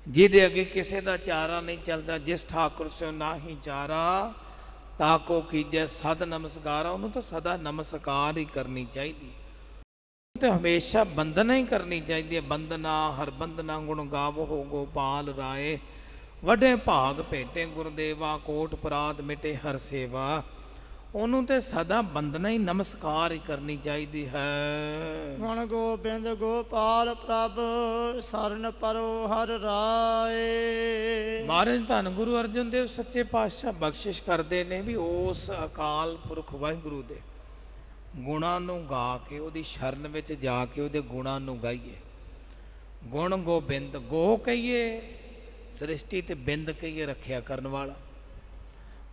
ਜਿਹਦੇ ਅੱਗੇ ਕਿਸੇ ਦਾ ਚਾਰਾ ਨਹੀਂ ਚੱਲਦਾ। ਜਿਸ ਠਾਕੁਰ ਸਿਓ ਨਾਹੀ ਚਾਰਾ ਤਾਕੋ ਕੀਜੈ ਸਦ ਨਮਸਕਾਰਾ। ਉਹਨੂੰ ਤਾਂ ਸਦਾ ਨਮਸਕਾਰ ਹੀ ਕਰਨੀ ਚਾਹੀਦੀ ਤੇ ਹਮੇਸ਼ਾ ਬੰਦਨਾ ਹੀ ਕਰਨੀ ਚਾਹੀਦੀ ਹੈ। ਬੰਦਨਾ ਹਰ ਬੰਦਨਾ ਗੁਣ ਗਾਵੋ ਗੋਪਾਲ ਰਾਏ। ਵੱਡੇ ਭਾਗ ਭੇਟੇ ਗੁਰਦੇਵਾ, ਕੋਟ ਪਰਾਧ ਮਿਟੇ ਹਰ ਸੇਵਾ। ਉਹਨੂੰ ਤੇ ਸਦਾ ਬੰਦਨਾ ਹੀ ਨਮਸਕਾਰ ਹੀ ਕਰਨੀ ਚਾਹੀਦੀ ਹੈ। ਗੁਣ ਗੋਬਿੰਦ ਗੋਪਾਲ ਪ੍ਰਭ ਸਰਨ ਪਰੋ ਹਰ ਰਾਏ। ਮਹਾਰਾਜ ਧੰਨ ਗੁਰੂ ਅਰਜਨ ਦੇਵ ਸੱਚੇ ਪਾਤਸ਼ਾਹ ਬਖਸ਼ਿਸ਼ ਕਰਦੇ ਨੇ ਵੀ ਉਸ ਅਕਾਲ ਪੁਰਖ ਵਾਹਿਗੁਰੂ ਦੇ ਗੁਣਾਂ ਨੂੰ ਗਾ ਕੇ, ਉਹਦੀ ਸ਼ਰਨ ਵਿੱਚ ਜਾ ਕੇ ਉਹਦੇ ਗੁਣਾਂ ਨੂੰ ਗਾਈਏ। ਗੁਣ ਗੋਬਿੰਦ, ਗੋ ਕਹੀਏ ਸ੍ਰਿਸ਼ਟੀ ਤੇ ਬਿੰਦ ਕਹੀਏ ਰੱਖਿਆ ਕਰਨ ਵਾਲਾ।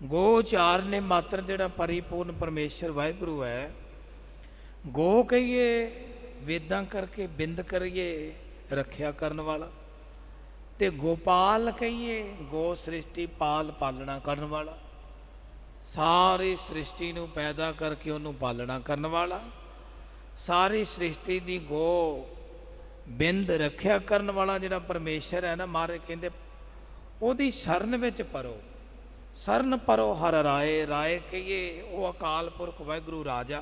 ਗੋ ਚਾਰ ਨੇ ਮਾਤਰ ਜਿਹੜਾ ਪਰਿਪੂਰਨ ਪਰਮੇਸ਼ਰ ਵਾਹਿਗੁਰੂ ਹੈ। ਗੋ ਕਹੀਏ ਵੇਦਾਂ ਕਰਕੇ, ਬਿੰਦ ਕਰੀਏ ਰੱਖਿਆ ਕਰਨ ਵਾਲਾ। ਤੇ ਗੋਪਾਲ ਕਹੀਏ ਗੋ ਸ੍ਰਿਸ਼ਟੀ ਪਾਲ ਪਾਲਣਾ ਕਰਨ ਵਾਲਾ। ਸਾਰੀ ਸ੍ਰਿਸ਼ਟੀ ਨੂੰ ਪੈਦਾ ਕਰਕੇ ਉਹਨੂੰ ਪਾਲਣਾ ਕਰਨ ਵਾਲਾ। ਸਾਰੀ ਸ੍ਰਿਸ਼ਟੀ ਦੀ ਗੋ ਬਿੰਦ ਰੱਖਿਆ ਕਰਨ ਵਾਲਾ ਜਿਹੜਾ ਪਰਮੇਸ਼ਰ ਹੈ ਨਾ, ਮਹਾਰਾਜ ਕਹਿੰਦੇ ਉਹਦੀ ਸ਼ਰਨ ਵਿੱਚ ਪਰੋ। ਸਰਨ ਪਰੋ ਹਰ ਰਾਏ। ਰਾਏ ਕਹੀਏ ਉਹ ਅਕਾਲ ਪੁਰਖ ਵਾਹਿਗੁਰੂ ਰਾਜਾ,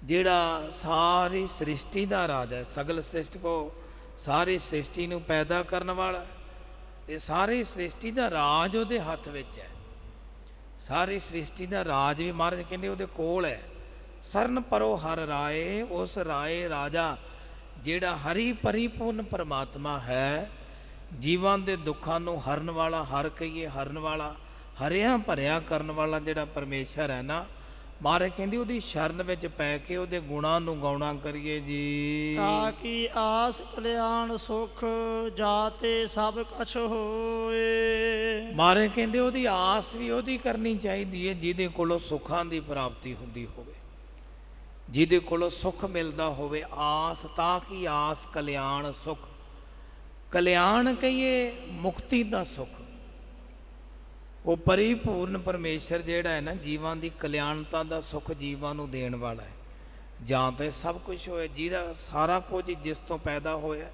ਜਿਹੜਾ ਸਾਰੀ ਸ੍ਰਿਸ਼ਟੀ ਦਾ ਰਾਜਾ ਹੈ। ਸਗਲ ਸ੍ਰਿਸ਼ਟ ਕੋ, ਸਾਰੀ ਸ੍ਰਿਸ਼ਟੀ ਨੂੰ ਪੈਦਾ ਕਰਨ ਵਾਲਾ। ਤੇ ਸਾਰੀ ਸ੍ਰਿਸ਼ਟੀ ਦਾ ਰਾਜ ਉਹਦੇ ਹੱਥ ਵਿੱਚ ਹੈ। ਸਾਰੀ ਸ੍ਰਿਸ਼ਟੀ ਦਾ ਰਾਜ ਵੀ ਮਹਾਰਾਜ ਕਹਿੰਦੇ ਉਹਦੇ ਕੋਲ ਹੈ। ਸਰਨ ਪਰੋ ਹਰ ਰਾਏ। ਉਸ ਰਾਏ ਰਾਜਾ ਜਿਹੜਾ ਹਰੀ ਪਰਿਪੂਰਨ ਪਰਮਾਤਮਾ ਹੈ, ਜੀਵਾਂ ਦੇ ਦੁੱਖਾਂ ਨੂੰ ਹਰਨ ਵਾਲਾ, ਹਰ ਕਹੀਏ ਹਰਨ ਵਾਲਾ, ਹਰਿਆ ਭਰਿਆ ਕਰਨ ਵਾਲਾ ਜਿਹੜਾ ਪਰਮੇਸ਼ਰ ਹੈ ਨਾ, ਮਹਾਰਾਜ ਕਹਿੰਦੀ ਉਹਦੀ ਸ਼ਰਨ ਵਿੱਚ ਪੈ ਕੇ ਉਹਦੇ ਗੁਣਾਂ ਨੂੰ ਗਾਉਣਾ ਕਰੀਏ ਜੀ। ਤਾਂ ਕੀ ਆਸ ਕਲਿਆਣ ਸੁਖ ਜਾਤੇ ਸਭ ਕਛ ਹੋਏ। ਮਹਾਰਾਜ ਕਹਿੰਦੇ ਉਹਦੀ ਆਸ ਵੀ ਉਹਦੀ ਕਰਨੀ ਚਾਹੀਦੀ ਹੈ ਜਿਹਦੇ ਕੋਲੋਂ ਸੁੱਖਾਂ ਦੀ ਪ੍ਰਾਪਤੀ ਹੁੰਦੀ ਹੋਵੇ, ਜਿਹਦੇ ਕੋਲੋਂ ਸੁੱਖ ਮਿਲਦਾ ਹੋਵੇ। ਆਸ, ਤਾਂ ਕੀ ਆਸ ਕਲਿਆਣ ਸੁਖ। ਕਲਿਆਣ ਕਹੀਏ ਮੁਕਤੀ ਦਾ ਸੁਖ। ਉਹ ਪਰਿਪੂਰਨ ਪਰਮੇਸ਼ਰ ਜਿਹੜਾ ਹੈ ਨਾ, ਜੀਵਾਂ ਦੀ ਕਲਿਆਣਤਾ ਦਾ ਸੁਖ ਜੀਵਾਂ ਨੂੰ ਦੇਣ ਵਾਲਾ ਹੈ। ਜਾਂ ਤਾਂ ਸਭ ਕੁਝ ਹੋਇਆ, ਜਿਹਦਾ ਸਾਰਾ ਕੁਝ ਜਿਸ ਤੋਂ ਪੈਦਾ ਹੋਇਆ,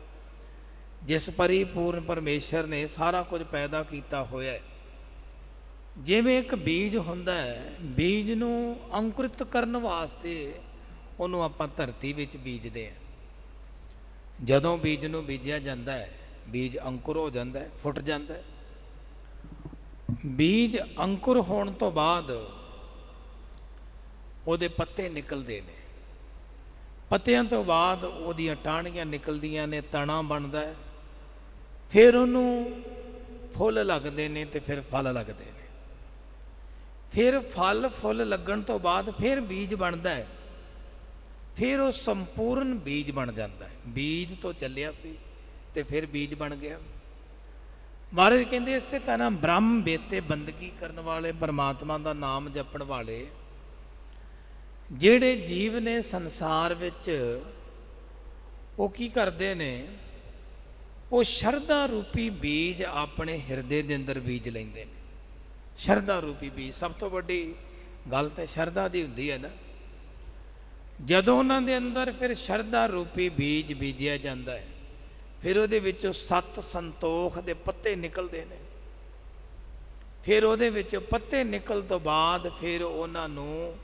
ਜਿਸ ਪਰਿਪੂਰਨ ਪਰਮੇਸ਼ਰ ਨੇ ਸਾਰਾ ਕੁਝ ਪੈਦਾ ਕੀਤਾ ਹੋਇਆ। ਜਿਵੇਂ ਇੱਕ ਬੀਜ ਹੁੰਦਾ ਹੈ, ਬੀਜ ਨੂੰ ਅੰਕੁਰਿਤ ਕਰਨ ਵਾਸਤੇ ਉਹਨੂੰ ਆਪਾਂ ਧਰਤੀ ਵਿੱਚ ਬੀਜਦੇ ਹਾਂ। ਜਦੋਂ ਬੀਜ ਨੂੰ ਬੀਜਿਆ ਜਾਂਦਾ ਹੈ, ਬੀਜ ਅੰਕੁਰ ਹੋ ਜਾਂਦਾ ਹੈ, ਫੁੱਟ ਜਾਂਦਾ ਹੈ। ਬੀਜ ਅੰਕੁਰ ਹੋਣ ਤੋਂ ਬਾਅਦ ਉਹਦੇ ਪੱਤੇ ਨਿਕਲਦੇ ਨੇ, ਪੱਤਿਆਂ ਤੋਂ ਬਾਅਦ ਉਹਦੀਆਂ ਟਾਹਣੀਆਂ ਨਿਕਲਦੀਆਂ ਨੇ, ਤਣਾ ਬਣਦਾ ਹੈ, ਫਿਰ ਉਹਨੂੰ ਫੁੱਲ ਲੱਗਦੇ ਨੇ ਤੇ ਫਿਰ ਫਲ ਲੱਗਦੇ ਨੇ। ਫਿਰ ਫਲ ਫੁੱਲ ਲੱਗਣ ਤੋਂ ਬਾਅਦ ਫਿਰ ਬੀਜ ਬਣਦਾ ਹੈ, ਫਿਰ ਉਹ ਸੰਪੂਰਨ ਬੀਜ ਬਣ ਜਾਂਦਾ ਹੈ। ਬੀਜ ਤੋਂ ਚੱਲਿਆ ਸੀ ਤੇ ਫਿਰ ਬੀਜ ਬਣ ਗਿਆ। ਮਹਾਰਾਜ ਕਹਿੰਦੇ ਇਸੇ ਤਰ੍ਹਾਂ ਬ੍ਰਹਮ ਬੇਤੇ ਬੰਦਗੀ ਕਰਨ ਵਾਲੇ, ਪਰਮਾਤਮਾ ਦਾ ਨਾਮ ਜਪਣ ਵਾਲੇ ਜਿਹੜੇ ਜੀਵ ਨੇ ਸੰਸਾਰ ਵਿੱਚ, ਉਹ ਕੀ ਕਰਦੇ ਨੇ? ਉਹ ਸ਼ਰਧਾ ਰੂਪੀ ਬੀਜ ਆਪਣੇ ਹਿਰਦੇ ਦੇ ਅੰਦਰ ਬੀਜ ਲੈਂਦੇ ਨੇ। ਸ਼ਰਧਾ ਰੂਪੀ ਬੀਜ, ਸਭ ਤੋਂ ਵੱਡੀ ਗੱਲ ਤਾਂ ਸ਼ਰਧਾ ਦੀ ਹੁੰਦੀ ਹੈ ਨਾ। ਜਦੋਂ ਉਹਨਾਂ ਦੇ ਅੰਦਰ ਫਿਰ ਸ਼ਰਧਾ ਰੂਪੀ ਬੀਜ ਬੀਜਿਆ ਜਾਂਦਾ ਹੈ, ਫਿਰ ਉਹਦੇ ਵਿੱਚੋਂ 7 ਸੰਤੋਖ ਦੇ ਪੱਤੇ ਨਿਕਲਦੇ ਨੇ। ਫਿਰ ਉਹਦੇ ਵਿੱਚੋਂ ਪੱਤੇ ਨਿਕਲ ਤੋਂ ਬਾਅਦ ਫਿਰ ਉਹਨਾਂ ਨੂੰ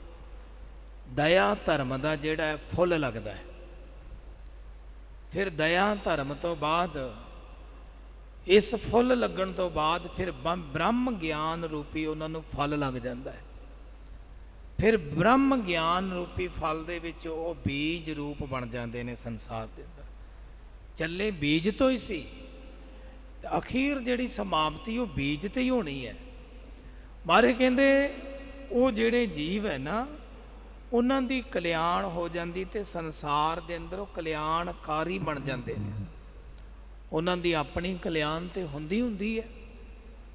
ਦਇਆ ਧਰਮ ਦਾ ਜਿਹੜਾ ਹੈ ਫੁੱਲ ਲੱਗਦਾ ਹੈ। ਫਿਰ ਦਇਆ ਧਰਮ ਤੋਂ ਬਾਅਦ, ਇਸ ਫੁੱਲ ਲੱਗਣ ਤੋਂ ਬਾਅਦ ਫਿਰ ਬ੍ਰਹਮ ਗਿਆਨ ਰੂਪੀ ਉਹਨਾਂ ਨੂੰ ਫਲ ਲੱਗ ਜਾਂਦਾ ਹੈ। ਫਿਰ ਬ੍ਰਹਮ ਗਿਆਨ ਰੂਪੀ ਫਲ ਦੇ ਵਿੱਚ ਉਹ ਬੀਜ ਰੂਪ ਬਣ ਜਾਂਦੇ ਨੇ ਸੰਸਾਰ ਦੇ ਅੰਦਰ। ਚੱਲੇ ਬੀਜ ਤੋਂ ਹੀ ਸੀ, ਤੇ ਅਖੀਰ ਜਿਹੜੀ ਸਮਾਪਤੀ ਉਹ ਬੀਜ ਤੇ ਹੀ ਹੋਣੀ ਹੈ। ਮਾਰੇ ਕਹਿੰਦੇ ਉਹ ਜਿਹੜੇ ਜੀਵ ਹੈ ਨਾ, ਉਹਨਾਂ ਦੀ ਕਲਿਆਣ ਹੋ ਜਾਂਦੀ ਤੇ ਸੰਸਾਰ ਦੇ ਅੰਦਰ ਉਹ ਕਲਿਆਣਕਾਰੀ ਬਣ ਜਾਂਦੇ ਨੇ। ਉਹਨਾਂ ਦੀ ਆਪਣੀ ਕਲਿਆਣ ਤੇ ਹੁੰਦੀ ਹੈ।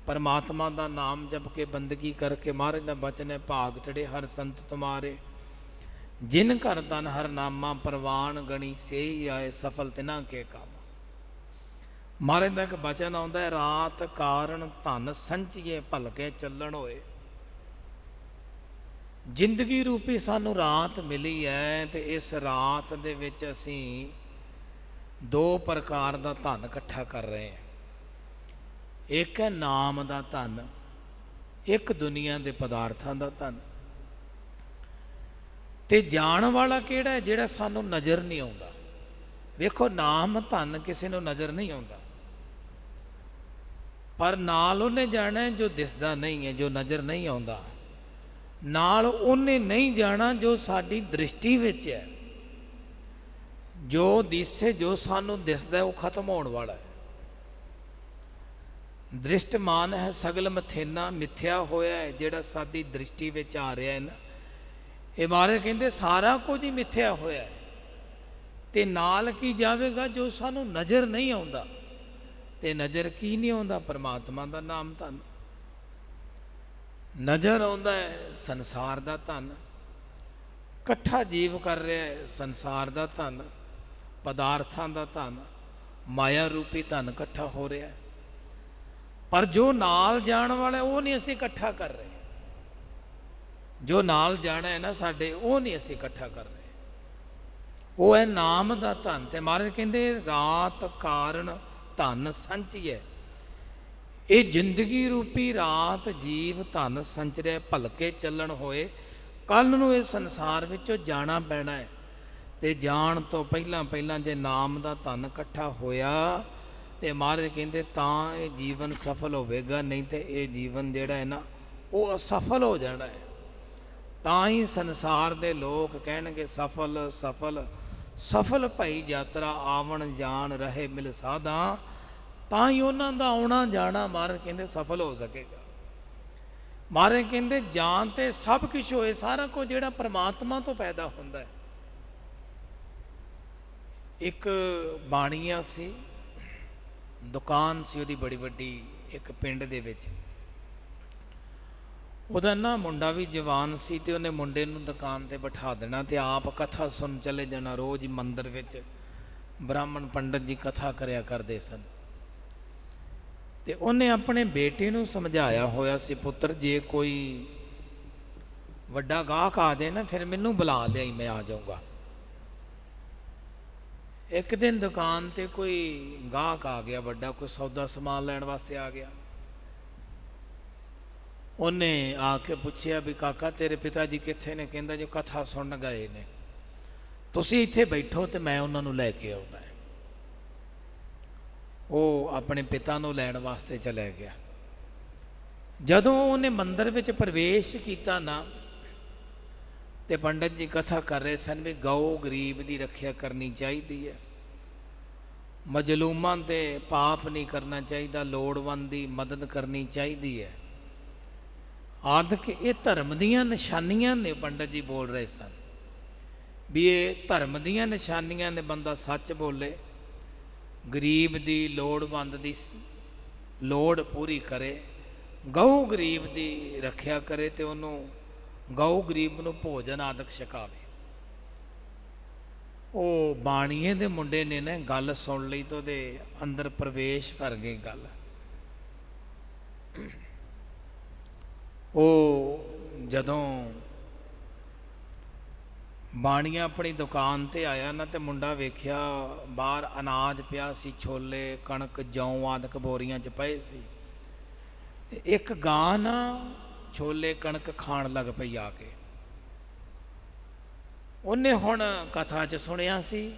ਪਰਮਾਤਮਾ ਦਾ ਨਾਮ ਜਪ ਕੇ ਬੰਦਗੀ ਕਰਕੇ, ਮਹਾਰਾਜ ਦਾ ਬਚਨ ਹੈ, ਭਾਗ ਚੜੇ ਹਰ ਸੰਤ ਤੁਮਾਰੇ, ਜਿਨ ਘਰ ਤਨ ਹਰ ਨਾਮਾ ਪ੍ਰਵਾਨ ਗਣੀ ਸੇਈ ਆਏ, ਸਫਲ ਤਿਨਾ ਕੇ ਕੰਮ। ਮਹਾਰਾਜ ਦਾ ਇੱਕ ਬਚਨ ਆਉਂਦਾ ਹੈ, ਰਾਤ ਕਾਰਨ ਧਨ ਸੰਚੀਏ ਭਲਕੇ ਚੱਲਣ ਹੋਏ। ਜ਼ਿੰਦਗੀ ਰੂਪੀ ਸਾਨੂੰ ਰਾਤ ਮਿਲੀ ਹੈ, ਤੇ ਇਸ ਰਾਤ ਦੇ ਵਿੱਚ ਅਸੀਂ 2 ਪ੍ਰਕਾਰ ਦਾ ਧਨ ਇਕੱਠਾ ਕਰ ਰਹੇ ਹਾਂ। ਇੱਕ ਹੈ ਨਾਮ ਦਾ ਧਨ, ਇੱਕ ਦੁਨੀਆ ਦੇ ਪਦਾਰਥਾਂ ਦਾ ਧਨ। ਤੇ ਜਾਣ ਵਾਲਾ ਕਿਹੜਾ ਹੈ? ਜਿਹੜਾ ਸਾਨੂੰ ਨਜ਼ਰ ਨਹੀਂ ਆਉਂਦਾ। ਵੇਖੋ, ਨਾਮ ਧਨ ਕਿਸੇ ਨੂੰ ਨਜ਼ਰ ਨਹੀਂ ਆਉਂਦਾ, ਪਰ ਨਾਲ ਉਹਨੇ ਜਾਣਾ ਜੋ ਦਿਸਦਾ ਨਹੀਂ ਹੈ, ਜੋ ਨਜ਼ਰ ਨਹੀਂ ਆਉਂਦਾ। ਨਾਲ ਉਹਨੇ ਨਹੀਂ ਜਾਣਾ ਜੋ ਸਾਡੀ ਦ੍ਰਿਸ਼ਟੀ ਵਿੱਚ ਹੈ। ਜੋ ਦਿਸੇ, ਜੋ ਸਾਨੂੰ ਦਿਸਦਾ, ਉਹ ਖਤਮ ਹੋਣ ਵਾਲਾ ਹੈ। ਦ੍ਰਿਸ਼ਟਮਾਨ ਹੈ ਸਗਲ ਮਥੇਨਾ, ਮਿਥਿਆ ਹੋਇਆ ਹੈ ਜਿਹੜਾ ਸਾਡੀ ਦ੍ਰਿਸ਼ਟੀ ਵਿੱਚ ਆ ਰਿਹਾ ਹੈ ਨਾ। ਇਹ ਮਹਾਰਾਜ ਕਹਿੰਦੇ ਸਾਰਾ ਕੁਝ ਹੀ ਮਿਥਿਆ ਹੋਇਆ ਹੈ। ਤੇ ਨਾਲ ਕੀ ਜਾਵੇਗਾ? ਜੋ ਸਾਨੂੰ ਨਜ਼ਰ ਨਹੀਂ ਆਉਂਦਾ। ਤੇ ਨਜ਼ਰ ਕੀ ਨਹੀਂ ਆਉਂਦਾ? ਪਰਮਾਤਮਾ ਦਾ ਨਾਮ ਧਨ। ਨਜ਼ਰ ਆਉਂਦਾ ਹੈ ਸੰਸਾਰ ਦਾ ਧਨ, ਇਕੱਠਾ ਜੀਵ ਕਰ ਰਿਹਾ ਹੈ ਸੰਸਾਰ ਦਾ ਧਨ, ਪਦਾਰਥਾਂ ਦਾ ਧਨ, ਮਾਇਆ ਰੂਪੀ ਧਨ ਇਕੱਠਾ ਹੋ ਰਿਹਾ ਹੈ। ਪਰ ਜੋ ਨਾਲ ਜਾਣ ਵਾਲਾ ਉਹ ਨਹੀਂ ਅਸੀਂ ਇਕੱਠਾ ਕਰ ਰਹੇ। ਜੋ ਨਾਲ ਜਾਣਾ ਹੈ ਨਾ ਸਾਡੇ, ਉਹ ਨਹੀਂ ਅਸੀਂ ਇਕੱਠਾ ਕਰ ਰਹੇ। ਉਹ ਹੈ ਨਾਮ ਦਾ ਧਨ। ਤੇ ਮਹਾਰਾਜ ਕਹਿੰਦੇ ਰਾਤ ਕਾਰਨ ਧਨ ਸੰਚੀਏ। ਇਹ ਜ਼ਿੰਦਗੀ ਰੂਪੀ ਰਾਤ ਜੀਵ ਧਨ ਸੰਚ ਰਿਹਾ, ਭਲਕੇ ਚੱਲਣ ਹੋਏ। ਕੱਲ ਨੂੰ ਇਹ ਸੰਸਾਰ ਵਿੱਚੋਂ ਜਾਣਾ ਪੈਣਾ ਹੈ, ਤੇ ਜਾਣ ਤੋਂ ਪਹਿਲਾਂ ਜੇ ਨਾਮ ਦਾ ਧਨ ਇਕੱਠਾ ਹੋਇਆ ਤੇ ਮਹਾਰਾਜ ਕਹਿੰਦੇ ਤਾਂ ਇਹ ਜੀਵਨ ਸਫਲ ਹੋਵੇਗਾ, ਨਹੀਂ ਤੇ ਇਹ ਜੀਵਨ ਜਿਹੜਾ ਹੈ ਨਾ ਉਹ ਅਸਫਲ ਹੋ ਜਾਣਾ ਹੈ। ਤਾਂ ਹੀ ਸੰਸਾਰ ਦੇ ਲੋਕ ਕਹਿਣਗੇ ਸਫਲ ਸਫਲ ਸਫਲ ਭਈ ਯਾਤਰਾ, ਆਵਣ ਜਾਣ ਰਹੇ ਮਿਲ ਸਾਧਾਂ। ਤਾਂ ਹੀ ਉਹਨਾਂ ਦਾ ਆਉਣਾ ਜਾਣਾ ਮਹਾਰਾਜ ਕਹਿੰਦੇ ਸਫਲ ਹੋ ਸਕੇਗਾ। ਮਹਾਰਾਜ ਕਹਿੰਦੇ ਜਾਣ ਤੇ ਸਭ ਕੁਝ ਹੋਏ, ਸਾਰਾ ਕੁਝ ਜਿਹੜਾ ਪਰਮਾਤਮਾ ਤੋਂ ਪੈਦਾ ਹੁੰਦਾ ਹੈ। ਇੱਕ ਬਾਣੀਆ ਸੀ, ਦੁਕਾਨ ਸੀ ਉਹਦੀ ਬੜੀ ਵੱਡੀ ਇੱਕ ਪਿੰਡ ਦੇ ਵਿੱਚ। ਉਹਦਾ ਨਾ ਮੁੰਡਾ ਵੀ ਜਵਾਨ ਸੀ, ਤੇ ਉਹਨੇ ਮੁੰਡੇ ਨੂੰ ਦੁਕਾਨ ਤੇ ਬਿਠਾ ਦੇਣਾ ਤੇ ਆਪ ਕਥਾ ਸੁਣ ਚਲੇ ਜਾਣਾ। ਰੋਜ਼ ਹੀ ਮੰਦਰ ਵਿੱਚ ਬ੍ਰਾਹਮਣ ਪੰਡਤ ਜੀ ਕਥਾ ਕਰਿਆ ਕਰਦੇ ਸਨ। ਤੇ ਉਹਨੇ ਆਪਣੇ ਬੇਟੇ ਨੂੰ ਸਮਝਾਇਆ ਹੋਇਆ ਸੀ, ਪੁੱਤਰ ਜੇ ਕੋਈ ਵੱਡਾ ਗਾਹਕ ਆ ਜਾਏ ਨਾ ਫਿਰ ਮੈਨੂੰ ਬੁਲਾ ਲਿਆਈ, ਮੈਂ ਆ ਜਾਊਂਗਾ। ਇੱਕ ਦਿਨ ਦੁਕਾਨ ਤੇ ਕੋਈ ਗਾਹਕ ਆ ਗਿਆ ਵੱਡਾ, ਕੋਈ ਸੌਦਾ ਸਮਾਨ ਲੈਣ ਵਾਸਤੇ ਆ ਗਿਆ। ਉਹਨੇ ਆ ਕੇ ਪੁੱਛਿਆ ਵੀ ਕਾਕਾ ਤੇਰੇ ਪਿਤਾ ਜੀ ਕਿੱਥੇ ਨੇ? ਕਹਿੰਦਾ ਜੋ ਕਥਾ ਸੁਣਨ ਗਏ ਨੇ। ਤੁਸੀਂ ਇੱਥੇ ਬੈਠੋ ਤੇ ਮੈਂ ਉਹਨਾਂ ਨੂੰ ਲੈ ਕੇ ਆਉਣਾ। ਉਹ ਆਪਣੇ ਪਿਤਾ ਨੂੰ ਲੈਣ ਵਾਸਤੇ ਚਲੇ ਗਿਆ। ਜਦੋਂ ਉਹਨੇ ਮੰਦਰ ਵਿੱਚ ਪ੍ਰਵੇਸ਼ ਕੀਤਾ ਨਾ, ਤੇ ਪੰਡਤ ਜੀ ਕਥਾ ਕਰ ਰਹੇ ਸਨ ਵੀ ਗਊ ਗਰੀਬ ਦੀ ਰੱਖਿਆ ਕਰਨੀ ਚਾਹੀਦੀ ਹੈ, ਮਜਲੂਮਾਂ ਤੇ ਪਾਪ ਨਹੀਂ ਕਰਨਾ ਚਾਹੀਦਾ, ਲੋੜਵੰਦ ਦੀ ਮਦਦ ਕਰਨੀ ਚਾਹੀਦੀ ਹੈ ਆਦਿ। ਇਹ ਧਰਮ ਦੀਆਂ ਨਿਸ਼ਾਨੀਆਂ ਨੇ, ਪੰਡਤ ਜੀ ਬੋਲ ਰਹੇ ਸਨ ਵੀ ਇਹ ਧਰਮ ਦੀਆਂ ਨਿਸ਼ਾਨੀਆਂ ਨੇ। ਬੰਦਾ ਸੱਚ ਬੋਲੇ, ਗਰੀਬ ਦੀ ਲੋੜਵੰਦ ਦੀ ਲੋੜ ਪੂਰੀ ਕਰੇ, ਗਊ ਗਰੀਬ ਦੀ ਰੱਖਿਆ ਕਰੇ ਤੇ ਉਹਨੂੰ ਗਊ ਗਰੀਬ ਨੂੰ ਭੋਜਨ ਆਦਿਕ ਛਕਾਵੇ। ਉਹ ਬਾਣੀਏ ਦੇ ਮੁੰਡੇ ਨੇ ਨਾ ਗੱਲ ਸੁਣ ਲਈ ਤਾਂ ਉਹਦੇ ਅੰਦਰ ਪ੍ਰਵੇਸ਼ ਕਰ ਗਈ ਗੱਲ। ਉਹ ਜਦੋਂ ਬਾਣੀਆ ਆਪਣੀ ਦੁਕਾਨ ਤੇ ਆਇਆ ਨਾ, ਤੇ ਮੁੰਡਾ ਵੇਖਿਆ ਬਾਹਰ ਅਨਾਜ ਪਿਆ ਸੀ, ਛੋਲੇ ਕਣਕ ਜੌਂ ਆਦਿਕ ਬੋਰੀਆਂ 'ਚ ਪਏ ਸੀ, ਤੇ ਇੱਕ ਗਾਂ ਨਾ ਛੋਲੇ ਕਣਕ ਖਾਣ ਲੱਗ ਪਈ ਆ ਕੇ। ਉਹਨੇ ਹੁਣ ਕਥਾ 'ਚ ਸੁਣਿਆ ਸੀ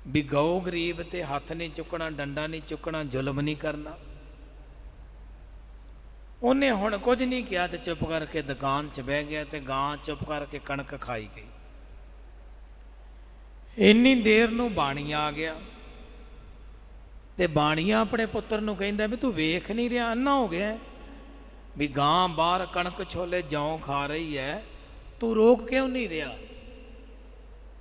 ਵੀ ਗਊ ਗਰੀਬ ਤੇ ਹੱਥ ਨਹੀਂ ਚੁੱਕਣਾ, ਡੰਡਾ ਨਹੀਂ ਚੁੱਕਣਾ, ਜ਼ੁਲਮ ਨਹੀਂ ਕਰਨਾ। ਉਹਨੇ ਹੁਣ ਕੁਝ ਨਹੀਂ ਕਿਹਾ ਤੇ ਚੁੱਪ ਕਰਕੇ ਦੁਕਾਨ 'ਚ ਬਹਿ ਗਿਆ, ਤੇ ਗਾਂ ਚੁੱਪ ਕਰਕੇ ਕਣਕ ਖਾਈ ਗਈ। ਇੰਨੀ ਦੇਰ ਨੂੰ ਬਾਣੀਆ ਆ ਗਿਆ, ਤੇ ਬਾਣੀਆ ਆਪਣੇ ਪੁੱਤਰ ਨੂੰ ਕਹਿੰਦਾ ਵੀ ਤੂੰ ਵੇਖ ਨਹੀਂ ਰਿਹਾ, ਅੰਨਾ ਹੋ ਗਿਆ ਵੀ ਗਾਂ ਬਾਹਰ ਕਣਕ ਛੋਲੇ ਜੌਂ ਖਾ ਰਹੀ ਹੈ, ਤੂੰ ਰੋਕ ਕਿਉਂ ਨਹੀਂ ਰਿਹਾ?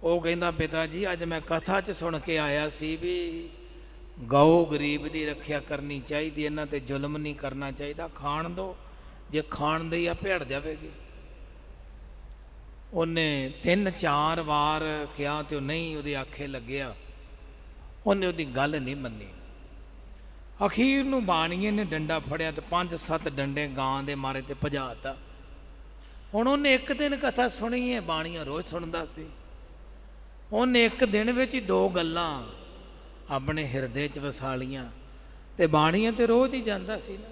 ਉਹ ਕਹਿੰਦਾ ਪਿਤਾ ਜੀ ਅੱਜ ਮੈਂ ਕਥਾ 'ਚ ਸੁਣ ਕੇ ਆਇਆ ਸੀ ਵੀ ਗਊ ਗਰੀਬ ਦੀ ਰੱਖਿਆ ਕਰਨੀ ਚਾਹੀਦੀ, ਇਹਨਾਂ ਤੇ ਜ਼ੁਲਮ ਨਹੀਂ ਕਰਨਾ ਚਾਹੀਦਾ, ਖਾਣ ਦਿਓ, ਜੇ ਖਾਣ ਦੀ ਆਪੇ ਹਟ ਜਾਵੇਗੀ। ਉਹਨੇ 3-4 ਵਾਰ ਕਿਹਾ ਤੇ ਉਹ ਨਹੀਂ, ਉਹਦੇ ਆਖੇ ਲੱਗਿਆ, ਉਹਨੇ ਉਹਦੀ ਗੱਲ ਨਹੀਂ ਮੰਨੀ। ਅਖੀਰ ਨੂੰ ਬਾਣੀਏ ਨੇ ਡੰਡਾ ਫੜਿਆ ਤੇ 5-7 ਡੰਡੇ ਗਾਂ ਦੇ ਮਾਰੇ ਤੇ ਭਜਾਤਾ। ਹੁਣ ਉਹਨੇ ਇੱਕ ਦਿਨ ਕਥਾ ਸੁਣੀ ਹੈ, ਬਾਣੀਆ ਰੋਜ਼ ਸੁਣਦਾ ਸੀ। ਉਹਨੇ ਇੱਕ ਦਿਨ ਵਿੱਚ ਹੀ 2 ਗੱਲਾਂ ਆਪਣੇ ਹਿਰਦੇ 'ਚ ਵਸਾ ਲਈਆਂ, ਤੇ ਬਾਣੀਆ ਤੇ ਰੋਜ਼ ਹੀ ਜਾਂਦਾ ਸੀ ਨਾ।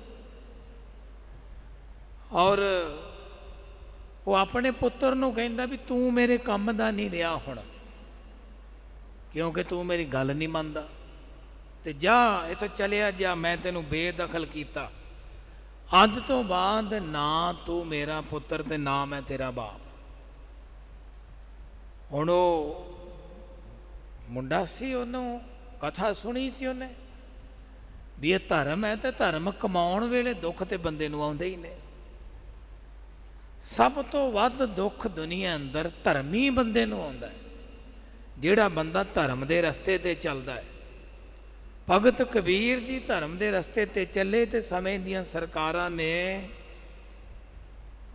ਔਰ ਉਹ ਆਪਣੇ ਪੁੱਤਰ ਨੂੰ ਕਹਿੰਦਾ ਵੀ ਤੂੰ ਮੇਰੇ ਕੰਮ ਦਾ ਨਹੀਂ ਰਿਹਾ ਹੁਣ, ਕਿਉਂਕਿ ਤੂੰ ਮੇਰੀ ਗੱਲ ਨਹੀਂ ਮੰਨਦਾ, ਤੇ ਜਾ ਇੱਥੋਂ ਚਲਿਆ ਜਾ, ਮੈਂ ਤੈਨੂੰ ਬੇਦਖਲ ਕੀਤਾ, ਅੱਜ ਤੋਂ ਬਾਅਦ ਨਾ ਤੂੰ ਮੇਰਾ ਪੁੱਤਰ ਤੇ ਨਾ ਮੈਂ ਤੇਰਾ ਬਾਪ। ਹੁਣ ਉਹ ਮੁੰਡਾ ਸੀ, ਉਹਨੂੰ ਕਥਾ ਸੁਣੀ ਸੀ ਉਹਨੇ ਵੀ ਇਹ ਧਰਮ ਹੈ, ਤੇ ਧਰਮ ਕਮਾਉਣ ਵੇਲੇ ਦੁੱਖ ਤੇ ਬੰਦੇ ਨੂੰ ਆਉਂਦੇ ਹੀ ਨੇ। ਸਭ ਤੋਂ ਵੱਧ ਦੁੱਖ ਦੁਨੀਆ ਅੰਦਰ ਧਰਮੀ ਬੰਦੇ ਨੂੰ ਆਉਂਦਾ ਹੈ, ਜਿਹੜਾ ਬੰਦਾ ਧਰਮ ਦੇ ਰਸਤੇ ਤੇ ਚੱਲਦਾ ਹੈ। ਭਗਤ ਕਬੀਰ ਜੀ ਧਰਮ ਦੇ ਰਸਤੇ ਤੇ ਚੱਲੇ, ਤੇ ਸਮੇਂ ਦੀਆਂ ਸਰਕਾਰਾਂ ਨੇ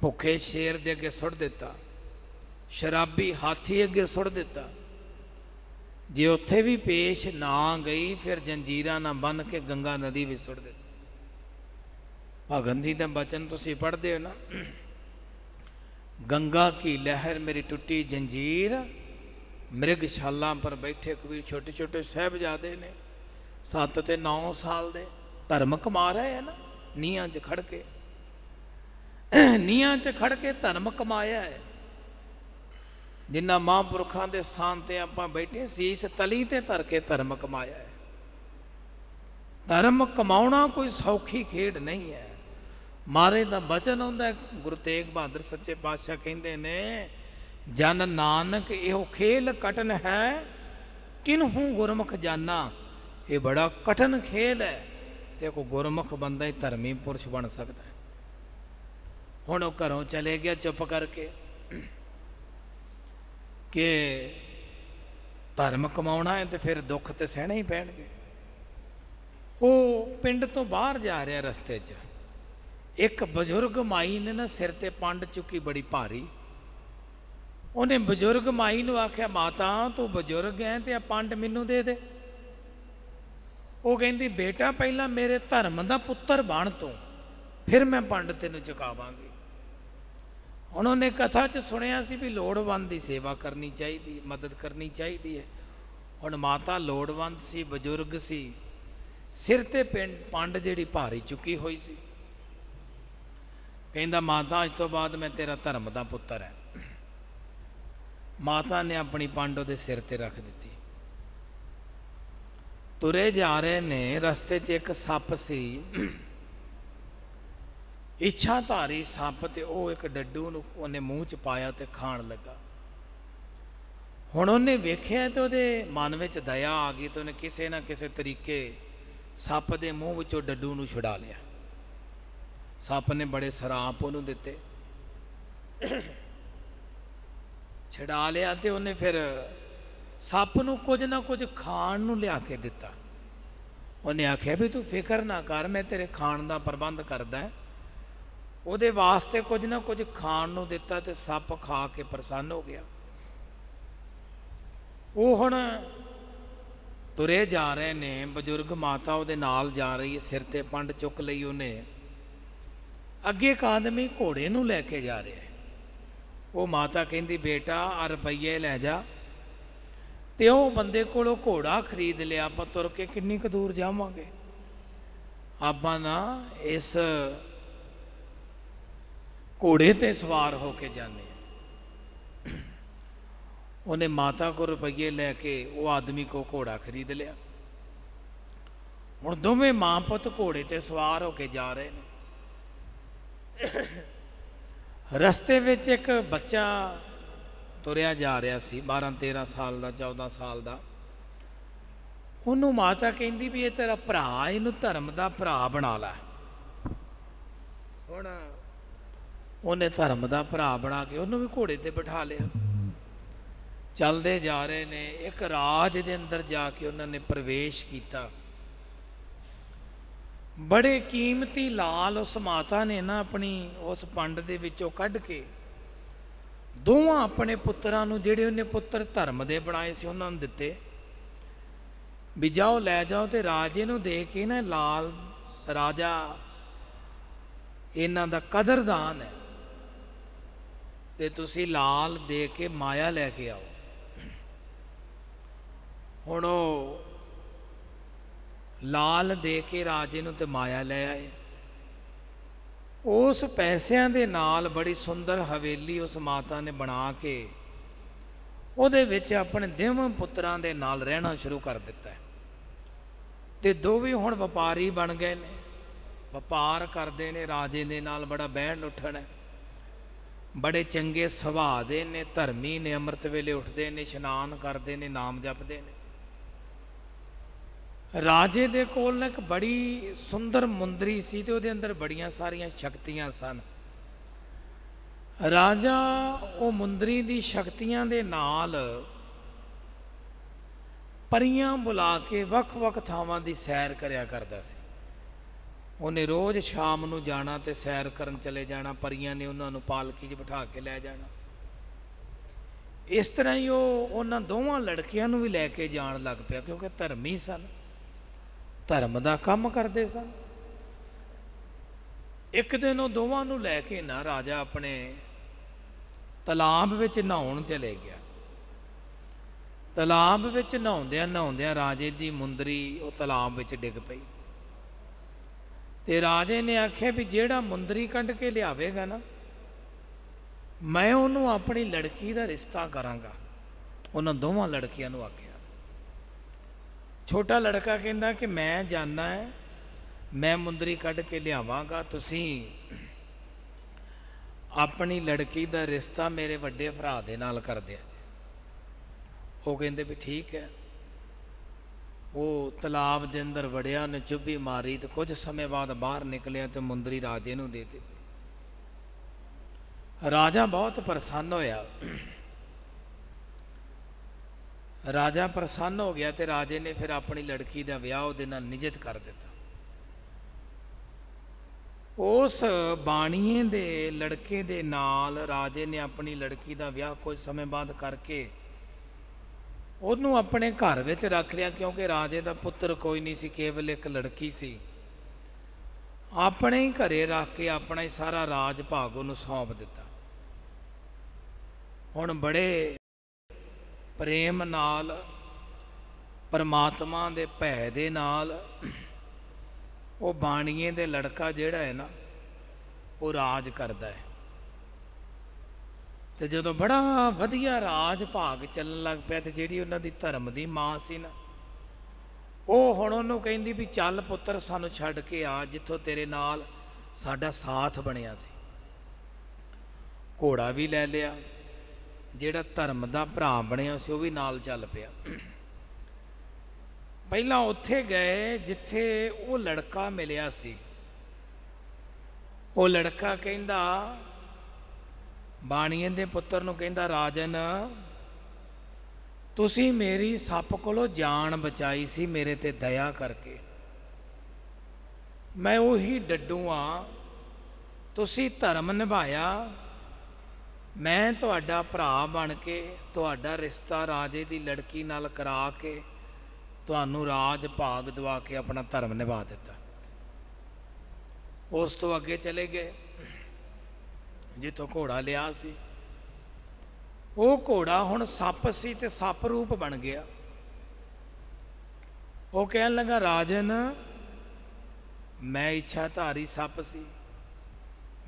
ਭੁੱਖੇ ਸ਼ੇਰ ਦੇ ਅੱਗੇ ਸੁੱਟ ਦਿੱਤਾ, ਸ਼ਰਾਬੀ ਹਾਥੀ ਅੱਗੇ ਸੁੱਟ ਦਿੱਤਾ। ਜੇ ਉੱਥੇ ਵੀ ਪੇਸ਼ ਨਾ ਗਈ, ਫਿਰ ਜੰਜੀਰਾਂ ਨਾਲ ਬੰਨ੍ਹ ਕੇ ਗੰਗਾ ਨਦੀ ਵਿੱਚ ਸੁੱਟ ਦਿੱਤੀ। ਭਗਤ ਜੀ ਦਾ ਬਚਨ ਤੁਸੀਂ ਪੜ੍ਹਦੇ ਹੋ ਨਾ, ਗੰਗਾ ਕੀ ਲਹਿਰ ਮੇਰੀ ਟੁੱਟੀ ਜੰਜੀਰ, ਮ੍ਰਿਗਸ਼ਾਲਾ ਪਰ ਬੈਠੇ ਕਬੀਰ। ਛੋਟੇ ਛੋਟੇ ਸਾਹਿਬਜ਼ਾਦੇ ਨੇ, 7 ਤੇ 9 ਸਾਲ ਦੇ, ਧਰਮ ਕਮਾ ਰਹੇ ਹੈ ਨਾ, ਨੀਹਾਂ 'ਚ ਖੜ ਕੇ, ਨੀਹਾਂ 'ਚ ਖੜ ਕੇ ਧਰਮ ਕਮਾਇਆ ਹੈ। ਜਿਨ੍ਹਾਂ ਮਹਾਂਪੁਰਖਾਂ ਦੇ ਸਥਾਨ ਤੇ ਆਪਾਂ ਬੈਠੇ, ਸੀਸ ਤਲੀ ਤੇ ਧਰ ਕੇ ਧਰਮ ਕਮਾਇਆ ਹੈ। ਧਰਮ ਕਮਾਉਣਾ ਕੋਈ ਸੌਖੀ ਖੇਡ ਨਹੀਂ ਹੈ। ਮਹਾਰਾਜ ਦਾ ਬਚਨ ਆਉਂਦਾ, ਗੁਰੂ ਤੇਗ ਬਹਾਦਰ ਸੱਚੇ ਪਾਤਸ਼ਾਹ ਕਹਿੰਦੇ ਨੇ, ਜਨ ਨਾਨਕ ਇਹੋ ਖੇਲ ਕਟਨ ਹੈ, ਕਿਨਹੂ ਗੁਰਮੁਖ ਜਾਨਾ। ਇਹ ਬੜਾ ਕਠਨ ਖੇਲ ਹੈ, ਤੇ ਕੋਈ ਗੁਰਮੁਖ ਬੰਦਾ ਹੀ ਧਰਮੀ ਪੁਰਸ਼ ਬਣ ਸਕਦਾ ਹੈ। ਹੁਣ ਉਹ ਘਰੋਂ ਚਲੇ ਗਿਆ ਚੁੱਪ ਕਰਕੇ ਕਿ ਧਰਮ ਕਮਾਉਣਾ ਹੈ ਤੇ ਫਿਰ ਦੁੱਖ ਤੇ ਸਹਿਣੇ ਹੀ ਪੈਣਗੇ। ਉਹ ਪਿੰਡ ਤੋਂ ਬਾਹਰ ਜਾ ਰਿਹਾ, ਰਸਤੇ 'ਚ ਇੱਕ ਬਜ਼ੁਰਗ ਮਾਈ ਨੇ ਨਾ ਸਿਰ ਤੇ ਪੰਡ ਚੁੱਕੀ ਬੜੀ ਭਾਰੀ। ਉਹਨੇ ਬਜ਼ੁਰਗ ਮਾਈ ਨੂੰ ਆਖਿਆ, ਮਾਤਾ ਤੂੰ ਬਜ਼ੁਰਗ ਹੈ ਤੇ ਆ ਪੰਡ ਮੈਨੂੰ ਦੇ ਦੇ। ਉਹ ਕਹਿੰਦੀ, ਬੇਟਾ ਪਹਿਲਾਂ ਮੇਰੇ ਧਰਮ ਦਾ ਪੁੱਤਰ ਬਣ ਤੂੰ, ਫਿਰ ਮੈਂ ਪੰਡ ਤੈਨੂੰ ਚੁਕਾਵਾਂਗੀ। ਹੁਣ ਉਹਨੇ ਕਥਾ 'ਚ ਸੁਣਿਆ ਸੀ ਵੀ ਲੋੜਵੰਦ ਦੀ ਸੇਵਾ ਕਰਨੀ ਚਾਹੀਦੀ, ਮਦਦ ਕਰਨੀ ਚਾਹੀਦੀ ਹੈ। ਹੁਣ ਮਾਤਾ ਲੋੜਵੰਦ ਸੀ, ਬਜ਼ੁਰਗ ਸੀ, ਸਿਰ ਤੇ ਪੰਡ ਜਿਹੜੀ ਭਾਰੀ ਚੁੱਕੀ ਹੋਈ ਸੀ। ਕਹਿੰਦਾ, ਮਾਤਾ ਅੱਜ ਤੋਂ ਬਾਅਦ ਮੈਂ ਤੇਰਾ ਧਰਮ ਦਾ ਪੁੱਤਰ ਹੈ। ਮਾਤਾ ਨੇ ਆਪਣੀ ਪੰਡ ਉਹਦੇ ਸਿਰ ਤੇ ਰੱਖ ਦਿੱਤੀ। ਤੁਰੇ ਜਾ ਰਹੇ ਨੇ, ਰਸਤੇ 'ਚ ਇੱਕ ਸੱਪ ਸੀ, ਇੱਛਾਧਾਰੀ ਸੱਪ, ਤੇ ਉਹ ਇੱਕ ਡੱਡੂ ਨੂੰ ਉਹਨੇ ਮੂੰਹ 'ਚ ਪਾਇਆ ਤੇ ਖਾਣ ਲੱਗਾ। ਹੁਣ ਉਹਨੇ ਵੇਖਿਆ ਤੇ ਉਹਦੇ ਮਨ ਵਿੱਚ ਦਇਆ ਆ ਗਈ, ਤੇ ਉਹਨੇ ਕਿਸੇ ਨਾ ਕਿਸੇ ਤਰੀਕੇ ਸੱਪ ਦੇ ਮੂੰਹ ਵਿੱਚੋਂ ਡੱਡੂ ਨੂੰ ਛੁਡਾ ਲਿਆ। ਸੱਪ ਨੇ ਬੜੇ ਸਰਾਪ ਉਹਨੂੰ ਦਿੱਤੇ, ਛੁਡਾ ਲਿਆ, ਤੇ ਉਹਨੇ ਫਿਰ ਸੱਪ ਨੂੰ ਕੁਝ ਨਾ ਕੁਝ ਖਾਣ ਨੂੰ ਲਿਆ ਕੇ ਦਿੱਤਾ। ਉਹਨੇ ਆਖਿਆ ਵੀ ਤੂੰ ਫਿਕਰ ਨਾ ਕਰ, ਮੈਂ ਤੇਰੇ ਖਾਣ ਦਾ ਪ੍ਰਬੰਧ ਕਰਦਾ। ਉਹਦੇ ਵਾਸਤੇ ਕੁਝ ਨਾ ਕੁਝ ਖਾਣ ਨੂੰ ਦਿੱਤਾ ਤੇ ਸੱਪ ਖਾ ਕੇ ਪ੍ਰਸੰਨ ਹੋ ਗਿਆ। ਉਹ ਹੁਣ ਤੁਰੇ ਜਾ ਰਹੇ ਨੇ, ਬਜ਼ੁਰਗ ਮਾਤਾ ਉਹਦੇ ਨਾਲ ਜਾ ਰਹੀ ਹੈ, ਸਿਰ ਤੇ ਪੰਡ ਚੁੱਕ ਲਈ ਉਹਨੇ। ਅੱਗੇ ਇੱਕ ਆਦਮੀ ਘੋੜੇ ਨੂੰ ਲੈ ਕੇ ਜਾ ਰਿਹਾ। ਉਹ ਮਾਤਾ ਕਹਿੰਦੀ ਬੇਟਾ ਆ ਰੁਪਈਏ ਲੈ ਜਾ, ਤੇ ਉਹ ਬੰਦੇ ਕੋਲੋਂ ਘੋੜਾ ਖਰੀਦ ਲਿਆ। ਆਪਾਂ ਤੁਰ ਕੇ ਕਿੰਨੀ ਕੁ ਦੂਰ ਜਾਵਾਂਗੇ, ਆਪਾਂ ਨਾ ਇਸ ਘੋੜੇ ਤੇ ਸਵਾਰ ਹੋ ਕੇ ਜਾਂਦੇ ਹਾਂ। ਉਹਨੇ ਮਾਤਾ ਕੋਲ ਰੁਪਈਏ ਲੈ ਕੇ ਉਹ ਆਦਮੀ ਕੋ ਘੋੜਾ ਖਰੀਦ ਲਿਆ। ਹੁਣ ਦੋਵੇਂ ਮਾਂ ਪੁੱਤ ਘੋੜੇ ਤੇ ਸਵਾਰ ਹੋ ਕੇ ਜਾ ਰਹੇ ਨੇ। ਰਸਤੇ ਵਿੱਚ ਇੱਕ ਬੱਚਾ ਤੁਰਿਆ ਜਾ ਰਿਹਾ ਸੀ, 12-13 ਸਾਲ ਦਾ, 14 ਸਾਲ ਦਾ। ਉਹਨੂੰ ਮਾਤਾ ਕਹਿੰਦੀ ਵੀ ਇਹ ਤੇਰਾ ਭਰਾ, ਇਹਨੂੰ ਧਰਮ ਦਾ ਭਰਾ ਬਣਾ ਲੈ। ਹੁਣ ਉਹਨੇ ਧਰਮ ਦਾ ਭਰਾ ਬਣਾ ਕੇ ਉਹਨੂੰ ਵੀ ਘੋੜੇ ਤੇ ਬਿਠਾ ਲਿਆ। ਚੱਲਦੇ ਜਾ ਰਹੇ ਨੇ, ਇੱਕ ਰਾਜ ਦੇ ਅੰਦਰ ਜਾ ਕੇ ਉਹਨਾਂ ਨੇ ਪ੍ਰਵੇਸ਼ ਕੀਤਾ। ਬੜੇ ਕੀਮਤੀ ਲਾਲ ਉਸ ਮਾਤਾ ਨੇ ਨਾ ਆਪਣੀ ਉਸ ਪੰਡ ਦੇ ਵਿੱਚੋਂ ਕੱਢ ਕੇ ਦੋਵਾਂ ਆਪਣੇ ਪੁੱਤਰਾਂ ਨੂੰ, ਜਿਹੜੇ ਉਹਨੇ ਪੁੱਤਰ ਧਰਮ ਦੇ ਬਣਾਏ ਸੀ, ਉਹਨਾਂ ਨੂੰ ਦਿੱਤੇ ਵੀ ਜਾਓ ਲੈ ਜਾਓ। ਤੇ ਰਾਜੇ ਨੂੰ ਦੇ ਕੇ ਨਾ, ਲਾਲ ਰਾਜਾ ਇਹਨਾਂ ਦਾ ਕਦਰਦਾਨ ਹੈ, ਤੇ ਤੁਸੀਂ ਲਾਲ ਦੇ ਕੇ ਮਾਇਆ ਲੈ ਕੇ ਆਓ। ਹੁਣ ਉਹ ਲਾਲ ਦੇ ਕੇ ਰਾਜੇ ਨੂੰ ਤੇ ਮਾਇਆ ਲੈ ਆਏ। ਉਸ ਪੈਸਿਆਂ ਦੇ ਨਾਲ ਬੜੀ ਸੁੰਦਰ ਹਵੇਲੀ ਉਸ ਮਾਤਾ ਨੇ ਬਣਾ ਕੇ ਉਹਦੇ ਵਿੱਚ ਆਪਣੇ ਦੋਵੇਂ ਪੁੱਤਰਾਂ ਦੇ ਨਾਲ ਰਹਿਣਾ ਸ਼ੁਰੂ ਕਰ ਦਿੱਤਾ। ਤੇ ਦੋਵੇਂ ਹੁਣ ਵਪਾਰੀ ਬਣ ਗਏ ਨੇ, ਵਪਾਰ ਕਰਦੇ ਨੇ, ਰਾਜੇ ਦੇ ਨਾਲ ਬੜਾ ਬਹਿਣ ਉੱਠਣ ਹੈ। ਬੜੇ ਚੰਗੇ ਸੁਭਾਅ ਦੇ ਨੇ, ਧਰਮੀ ਨੇ, ਅੰਮ੍ਰਿਤ ਵੇਲੇ ਉੱਠਦੇ ਨੇ, ਇਸ਼ਨਾਨ ਕਰਦੇ ਨੇ, ਨਾਮ ਜਪਦੇ ਨੇ। ਰਾਜੇ ਦੇ ਕੋਲ ਨਾ ਇੱਕ ਬੜੀ ਸੁੰਦਰ ਮੁੰਦਰੀ ਸੀ, ਤੇ ਉਹਦੇ ਅੰਦਰ ਬੜੀਆਂ ਸਾਰੀਆਂ ਸ਼ਕਤੀਆਂ ਸਨ। ਰਾਜਾ ਉਹ ਮੁੰਦਰੀ ਦੀ ਸ਼ਕਤੀਆਂ ਦੇ ਨਾਲ ਪਰੀਆਂ ਬੁਲਾ ਕੇ ਵੱਖ-ਵੱਖ ਥਾਵਾਂ ਦੀ ਸੈਰ ਕਰਿਆ ਕਰਦਾ ਸੀ। ਉਹਨੇ ਰੋਜ਼ ਸ਼ਾਮ ਨੂੰ ਜਾਣਾ ਤੇ ਸੈਰ ਕਰਨ ਚਲੇ ਜਾਣਾ। ਪਰੀਆਂ ਨੇ ਉਹਨਾਂ ਨੂੰ ਪਾਲਕੀ 'ਚ ਬਿਠਾ ਕੇ ਲੈ ਜਾਣਾ। ਇਸ ਤਰ੍ਹਾਂ ਹੀ ਉਹ ਉਹਨਾਂ ਦੋਵਾਂ ਲੜਕੀਆਂ ਨੂੰ ਵੀ ਲੈ ਕੇ ਜਾਣ ਲੱਗ ਪਿਆ, ਕਿਉਂਕਿ ਧਰਮੀ ਸਨ, ਧਰਮ ਦਾ ਕੰਮ ਕਰਦੇ ਸਨ। ਇੱਕ ਦਿਨ ਉਹ ਦੋਵਾਂ ਨੂੰ ਲੈ ਕੇ ਨਾ ਰਾਜਾ ਆਪਣੇ ਤਲਾਬ ਵਿੱਚ ਨਹਾਉਣ ਚਲੇ ਗਿਆ। ਤਲਾਬ ਵਿੱਚ ਨਹਾਉਂਦਿਆਂ ਨਹਾਉਂਦਿਆਂ ਰਾਜੇ ਦੀ ਮੁੰਦਰੀ ਉਹ ਤਲਾਬ ਵਿੱਚ ਡਿੱਗ ਪਈ। ਤੇ ਰਾਜੇ ਨੇ ਆਖਿਆ ਵੀ ਜਿਹੜਾ ਮੁੰਦਰੀ ਕੱਢ ਕੇ ਲਿਆਵੇਗਾ ਨਾ, ਮੈਂ ਉਹਨੂੰ ਆਪਣੀ ਲੜਕੀ ਦਾ ਰਿਸ਼ਤਾ ਕਰਾਂਗਾ। ਉਹਨਾਂ ਦੋਵਾਂ ਲੜਕੀਆਂ ਨੂੰ ਆਖਿਆ। ਛੋਟਾ ਲੜਕਾ ਕਹਿੰਦਾ ਕਿ ਮੈਂ ਜਾਣਾ ਹੈ, ਮੈਂ ਮੁੰਦਰੀ ਕੱਢ ਕੇ ਲਿਆਵਾਂਗਾ, ਤੁਸੀਂ ਆਪਣੀ ਲੜਕੀ ਦਾ ਰਿਸ਼ਤਾ ਮੇਰੇ ਵੱਡੇ ਭਰਾ ਦੇ ਨਾਲ ਕਰ ਦਿਆ। ਉਹ ਕਹਿੰਦੇ ਵੀ ਠੀਕ ਹੈ। ਉਹ ਤਲਾਬ ਦੇ ਅੰਦਰ ਵੜਿਆ, ਉਹਨੇ ਚੁੱਭੀ ਮਾਰੀ, ਤੇ ਕੁਝ ਸਮੇਂ ਬਾਅਦ ਬਾਹਰ ਨਿਕਲਿਆ ਤੇ ਮੁੰਦਰੀ ਰਾਜੇ ਨੂੰ ਦੇ ਦਿੱਤੀ। ਰਾਜਾ ਬਹੁਤ ਪ੍ਰਸੰਨ ਹੋਇਆ। ਰਾਜਾ ਪ੍ਰਸੰਨ ਹੋ ਗਿਆ ਤੇ ਰਾਜੇ ਨੇ ਫਿਰ ਆਪਣੀ ਲੜਕੀ ਦਾ ਵਿਆਹ ਉਹਦੇ ਨਾਲ ਨਿਜਿਤ ਕਰ ਦਿੱਤਾ। ਉਸ ਬਾਣੀਏ ਦੇ ਲੜਕੇ ਦੇ ਨਾਲ ਰਾਜੇ ਨੇ ਆਪਣੀ ਲੜਕੀ ਦਾ ਵਿਆਹ ਕੁਝ ਸਮੇਂ ਬਾਅਦ ਕਰਕੇ ਉਹਨੂੰ ਆਪਣੇ ਘਰ ਵਿੱਚ ਰੱਖ ਲਿਆ, ਕਿਉਂਕਿ ਰਾਜੇ ਦਾ ਪੁੱਤਰ ਕੋਈ ਨਹੀਂ ਸੀ, ਕੇਵਲ ਇੱਕ ਲੜਕੀ ਸੀ। ਆਪਣੇ ਹੀ ਘਰੇ ਰੱਖ ਕੇ ਆਪਣਾ ਹੀ ਸਾਰਾ ਰਾਜ ਭਾਗ ਉਹਨੂੰ ਸੌਂਪ ਦਿੱਤਾ। ਹੁਣ ਬੜੇ ਪ੍ਰੇਮ ਨਾਲ, ਪਰਮਾਤਮਾ ਦੇ ਭੈ ਦੇ ਨਾਲ ਉਹ ਬਾਣੀਏ ਦੇ ਲੜਕਾ ਜਿਹੜਾ ਹੈ ਨਾ, ਉਹ ਰਾਜ ਕਰਦਾ ਹੈ। ਤੇ ਜਦੋਂ ਬੜਾ ਵਧੀਆ ਰਾਜ ਭਾਗ ਚੱਲਣ ਲੱਗ ਪਿਆ ਤੇ ਜਿਹੜੀ ਉਹਨਾਂ ਦੀ ਧਰਮ ਦੀ ਮਾਂ ਸੀ ਨਾ, ਉਹ ਹੁਣ ਉਹਨੂੰ ਕਹਿੰਦੀ ਵੀ ਚੱਲ ਪੁੱਤਰ ਸਾਨੂੰ ਛੱਡ ਕੇ ਆ, ਜਿੱਥੋਂ ਤੇਰੇ ਨਾਲ ਸਾਡਾ ਸਾਥ ਬਣਿਆ ਸੀ। ਘੋੜਾ ਵੀ ਲੈ ਲਿਆ, ਜਿਹੜਾ ਧਰਮ ਦਾ ਭਰਾ ਬਣਿਆ ਸੀ ਉਹ ਵੀ ਨਾਲ ਚੱਲ ਪਿਆ। ਪਹਿਲਾਂ ਉੱਥੇ ਗਏ ਜਿੱਥੇ ਉਹ ਲੜਕਾ ਮਿਲਿਆ ਸੀ। ਉਹ ਲੜਕਾ ਕਹਿੰਦਾ ਬਾਣੀਏ ਦੇ ਪੁੱਤਰ ਨੂੰ, ਕਹਿੰਦਾ ਰਾਜਨ ਤੁਸੀਂ ਮੇਰੀ ਸੱਪ ਕੋਲੋਂ ਜਾਨ ਬਚਾਈ ਸੀ, ਮੇਰੇ ਤੇ ਦਇਆ ਕਰਕੇ। ਮੈਂ ਉਹੀ ਡੱਡੂ ਆ, ਤੁਸੀਂ ਧਰਮ ਨਿਭਾਇਆ, ਮੈਂ ਤੁਹਾਡਾ ਭਰਾ ਬਣ ਕੇ ਤੁਹਾਡਾ ਰਿਸ਼ਤਾ ਰਾਜੇ ਦੀ ਲੜਕੀ ਨਾਲ ਕਰਾ ਕੇ ਤੁਹਾਨੂੰ ਰਾਜ ਭਾਗ ਦਵਾ ਕੇ ਆਪਣਾ ਧਰਮ ਨਿਭਾ ਦਿੱਤਾ। ਉਸ ਤੋਂ ਅੱਗੇ ਚਲੇ ਗਏ ਜਿੱਥੋਂ ਘੋੜਾ ਲਿਆ ਸੀ। ਉਹ ਘੋੜਾ ਹੁਣ ਸੱਪ ਸੀ ਤੇ ਸੱਪ ਰੂਪ ਬਣ ਗਿਆ। ਉਹ ਕਹਿਣ ਲੱਗਾ ਰਾਜਨ ਮੈਂ ਇੱਛਾਧਾਰੀ ਸੱਪ ਸੀ,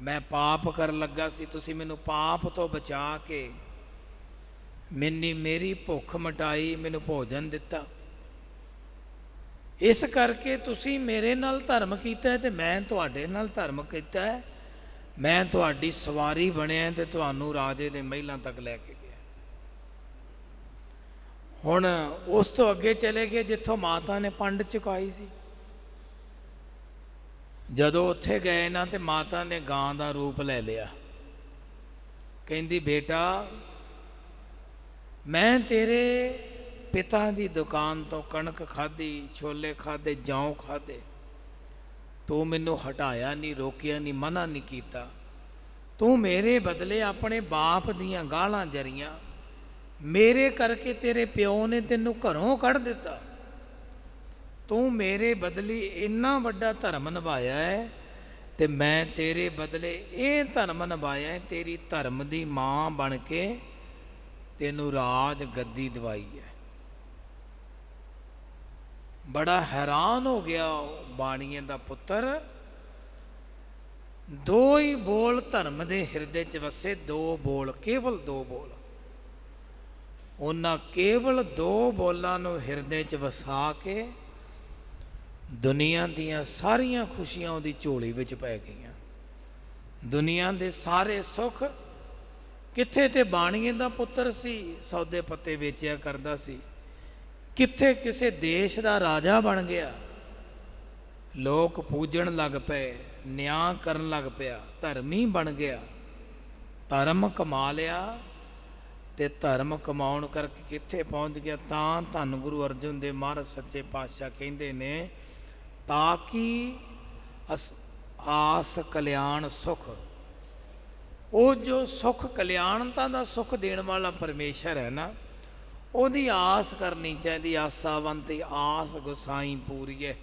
ਮੈਂ ਪਾਪ ਕਰਨ ਲੱਗਾ ਸੀ, ਤੁਸੀਂ ਮੈਨੂੰ ਪਾਪ ਤੋਂ ਬਚਾ ਕੇ ਮੇਰੀ ਭੁੱਖ ਮਿਟਾਈ, ਮੈਨੂੰ ਭੋਜਨ ਦਿੱਤਾ, ਇਸ ਕਰਕੇ ਤੁਸੀਂ ਮੇਰੇ ਨਾਲ ਧਰਮ ਕੀਤਾ ਤੇ ਮੈਂ ਤੁਹਾਡੇ ਨਾਲ ਧਰਮ ਕੀਤਾ। ਮੈਂ ਤੁਹਾਡੀ ਸਵਾਰੀ ਬਣਿਆ ਤੇ ਤੁਹਾਨੂੰ ਰਾਜੇ ਦੇ ਮਹਿਲਾਂ ਤੱਕ ਲੈ ਕੇ ਗਿਆ। ਹੁਣ ਉਸ ਤੋਂ ਅੱਗੇ ਚਲੇ ਗਏ ਜਿੱਥੋਂ ਮਾਤਾ ਨੇ ਪੰਡ ਚੁਕਾਈ ਸੀ। ਜਦੋਂ ਉੱਥੇ ਗਏ ਨਾ ਤੇ ਮਾਤਾ ਨੇ ਗਾਂ ਦਾ ਰੂਪ ਲੈ ਲਿਆ। ਕਹਿੰਦੀ ਬੇਟਾ ਮੈਂ ਤੇਰੇ ਪਿਤਾ ਦੀ ਦੁਕਾਨ ਤੋਂ ਕਣਕ ਖਾਧੀ, ਛੋਲੇ ਖਾਧੇ, ਜੌਂ ਖਾਧੇ, ਤੂੰ ਮੈਨੂੰ ਹਟਾਇਆ ਨਹੀਂ, ਰੋਕਿਆ ਨਹੀਂ, ਮਨਾ ਨਹੀਂ ਕੀਤਾ। ਤੂੰ ਮੇਰੇ ਬਦਲੇ ਆਪਣੇ ਬਾਪ ਦੀਆਂ ਗਾਲਾਂ ਜਰੀਆਂ, ਮੇਰੇ ਕਰਕੇ ਤੇਰੇ ਪਿਓ ਨੇ ਤੈਨੂੰ ਘਰੋਂ ਕੱਢ ਦਿੱਤਾ। ਤੂੰ ਮੇਰੇ ਬਦਲੇ ਇੰਨਾ ਵੱਡਾ ਧਰਮ ਨਿਭਾਇਆ ਹੈ ਤੇ ਮੈਂ ਤੇਰੇ ਬਦਲੇ ਇਹ ਧਰਮ ਨਿਭਾਇਆ ਹੈ। ਤੇਰੀ ਧਰਮ ਦੀ ਮਾਂ ਬਣ ਕੇ ਤੈਨੂੰ ਰਾਜ ਗੱਦੀ ਦਵਾਈ ਹੈ। ਬੜਾ ਹੈਰਾਨ ਹੋ ਗਿਆ ਬਾਣੀਏ ਦਾ ਪੁੱਤਰ। ਦੋ ਹੀ ਬੋਲ ਧਰਮ ਦੇ ਹਿਰਦੇ 'ਚ ਵਸੇ, ਦੋ ਬੋਲ, ਕੇਵਲ ਦੋ ਬੋਲ। ਉਹਨਾਂ ਕੇਵਲ ਦੋ ਬੋਲਾਂ ਨੂੰ ਹਿਰਦੇ 'ਚ ਵਸਾ ਕੇ ਦੁਨੀਆ ਦੀਆਂ ਸਾਰੀਆਂ ਖੁਸ਼ੀਆਂ ਉਹਦੀ ਝੋਲੀ ਵਿੱਚ ਪੈ ਗਈਆਂ। ਦੁਨੀਆ ਦੇ ਸਾਰੇ ਸੁੱਖ ਕਿੱਥੇ ਤੇ ਬਾਣੀਏ ਦਾ ਪੁੱਤਰ ਸੀ, ਸੌਦੇ ਪੱਤੇ ਵੇਚਿਆ ਕਰਦਾ ਸੀ, ਕਿੱਥੇ ਕਿਸੇ ਦੇਸ਼ ਦਾ ਰਾਜਾ ਬਣ ਗਿਆ। ਲੋਕ ਪੂਜਣ ਲੱਗ ਪਏ, ਨਿਆਂ ਕਰਨ ਲੱਗ ਪਿਆ, ਧਰਮੀ ਬਣ ਗਿਆ, ਧਰਮ ਕਮਾ ਲਿਆ ਤੇ ਧਰਮ ਕਮਾਉਣ ਕਰਕੇ ਕਿੱਥੇ ਪਹੁੰਚ ਗਿਆ। ਤਾਂ ਧੰਨ ਗੁਰੂ ਅਰਜਨ ਦੇਵ ਮਹਾਰਾਜ ਸੱਚੇ ਪਾਤਸ਼ਾਹ ਕਹਿੰਦੇ ਨੇ ਤਾਂ ਕਿ ਆਸ ਕਲਿਆਣ ਸੁਖ। ਉਹ ਜੋ ਸੁਖ ਕਲਿਆਣਤਾ ਦਾ ਸੁਖ ਦੇਣ ਵਾਲਾ ਪਰਮੇਸ਼ਰ ਹੈ ਨਾ, ਉਹਦੀ ਆਸ ਕਰਨੀ ਚਾਹੀਦੀ। ਆਸਾਵੰਤੀ ਆਸ ਗੁਸਾਈ ਪੂਰੀਏ,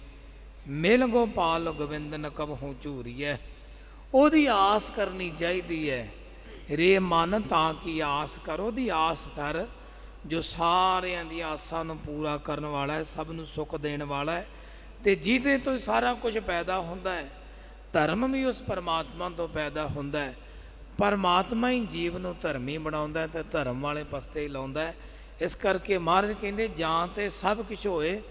ਮਿਲ ਗੋਪਾਲ ਗੋਬਿੰਦਨ ਕਬਹੂ ਝੂਰੀਏ। ਉਹਦੀ ਆਸ ਕਰਨੀ ਚਾਹੀਦੀ ਹੈ। ਰੇ ਮਨ ਤਾਂ ਕਿ ਆਸ ਕਰ, ਉਹਦੀ ਆਸ ਕਰ ਜੋ ਸਾਰਿਆਂ ਦੀ ਆਸਾਂ ਨੂੰ ਪੂਰਾ ਕਰਨ ਵਾਲਾ ਹੈ, ਸਭ ਨੂੰ ਸੁੱਖ ਦੇਣ ਵਾਲਾ ਹੈ ਤੇ ਜਿਹਦੇ ਤੋਂ ਸਾਰਾ ਕੁਝ ਪੈਦਾ ਹੁੰਦਾ ਹੈ। ਧਰਮ ਵੀ ਉਸ ਪਰਮਾਤਮਾ ਤੋਂ ਪੈਦਾ ਹੁੰਦਾ ਹੈ। ਪਰਮਾਤਮਾ ਹੀ ਜੀਵ ਨੂੰ ਧਰਮੀ ਬਣਾਉਂਦਾ ਤੇ ਧਰਮ ਵਾਲੇ ਪਸਤੇ ਹੀ ਲਾਉਂਦਾ ਹੈ। ਇਸ ਕਰਕੇ ਮਹਾਰਾਜ ਕਹਿੰਦੇ ਜਾਂ ਤੇ ਸਭ ਕੁਝ ਹੋਏ,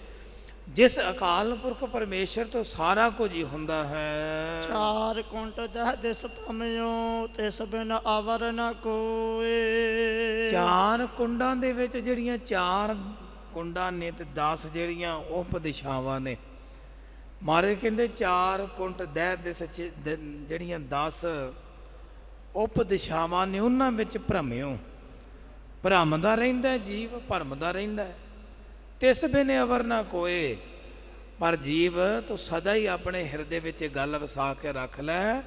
ਜਿਸ ਅਕਾਲ ਪੁਰਖ ਪਰਮੇਸ਼ਰ ਤੋਂ ਸਾਰਾ ਕੁਝ ਹੀ ਹੁੰਦਾ ਹੈ। ਚਾਰ ਕੁੰਟ ਦਹ ਦਿਸ ਭਮਿਓ ਤਿਸ ਬਿਨ ਆਵਰ ਨ ਕੋਏ। ਚਾਰ ਕੁੰਡਾਂ ਦੇ ਵਿੱਚ ਜਿਹੜੀਆਂ ਚਾਰ ਕੁੰਡਾਂ ਨੇ ਤੇ 10 ਜਿਹੜੀਆਂ ਉਪ ਦਿਸ਼ਾਵਾਂ ਨੇ। ਮਹਾਰਾਜ ਕਹਿੰਦੇ ਚਾਰ ਕੁੰਟ ਦਹ ਦਿਸ ਜਿਹੜੀਆਂ 10 ਉਪ ਦਿਸ਼ਾਵਾਂ ਨੇ, ਉਹਨਾਂ ਵਿੱਚ ਭਰਮਿਓ, ਭਰਮਦਾ ਰਹਿੰਦਾ ਜੀਵ, ਭਰਮਦਾ ਰਹਿੰਦਾ। ਤਿਸ ਬਿਨ ਅਵਰ ਨਾ ਕੋਏ, ਪਰ ਜੀਵ ਤੂੰ ਸਦਾ ਹੀ ਆਪਣੇ ਹਿਰਦੇ ਵਿੱਚ ਗੱਲ ਵਸਾ ਕੇ ਰੱਖ ਲੈ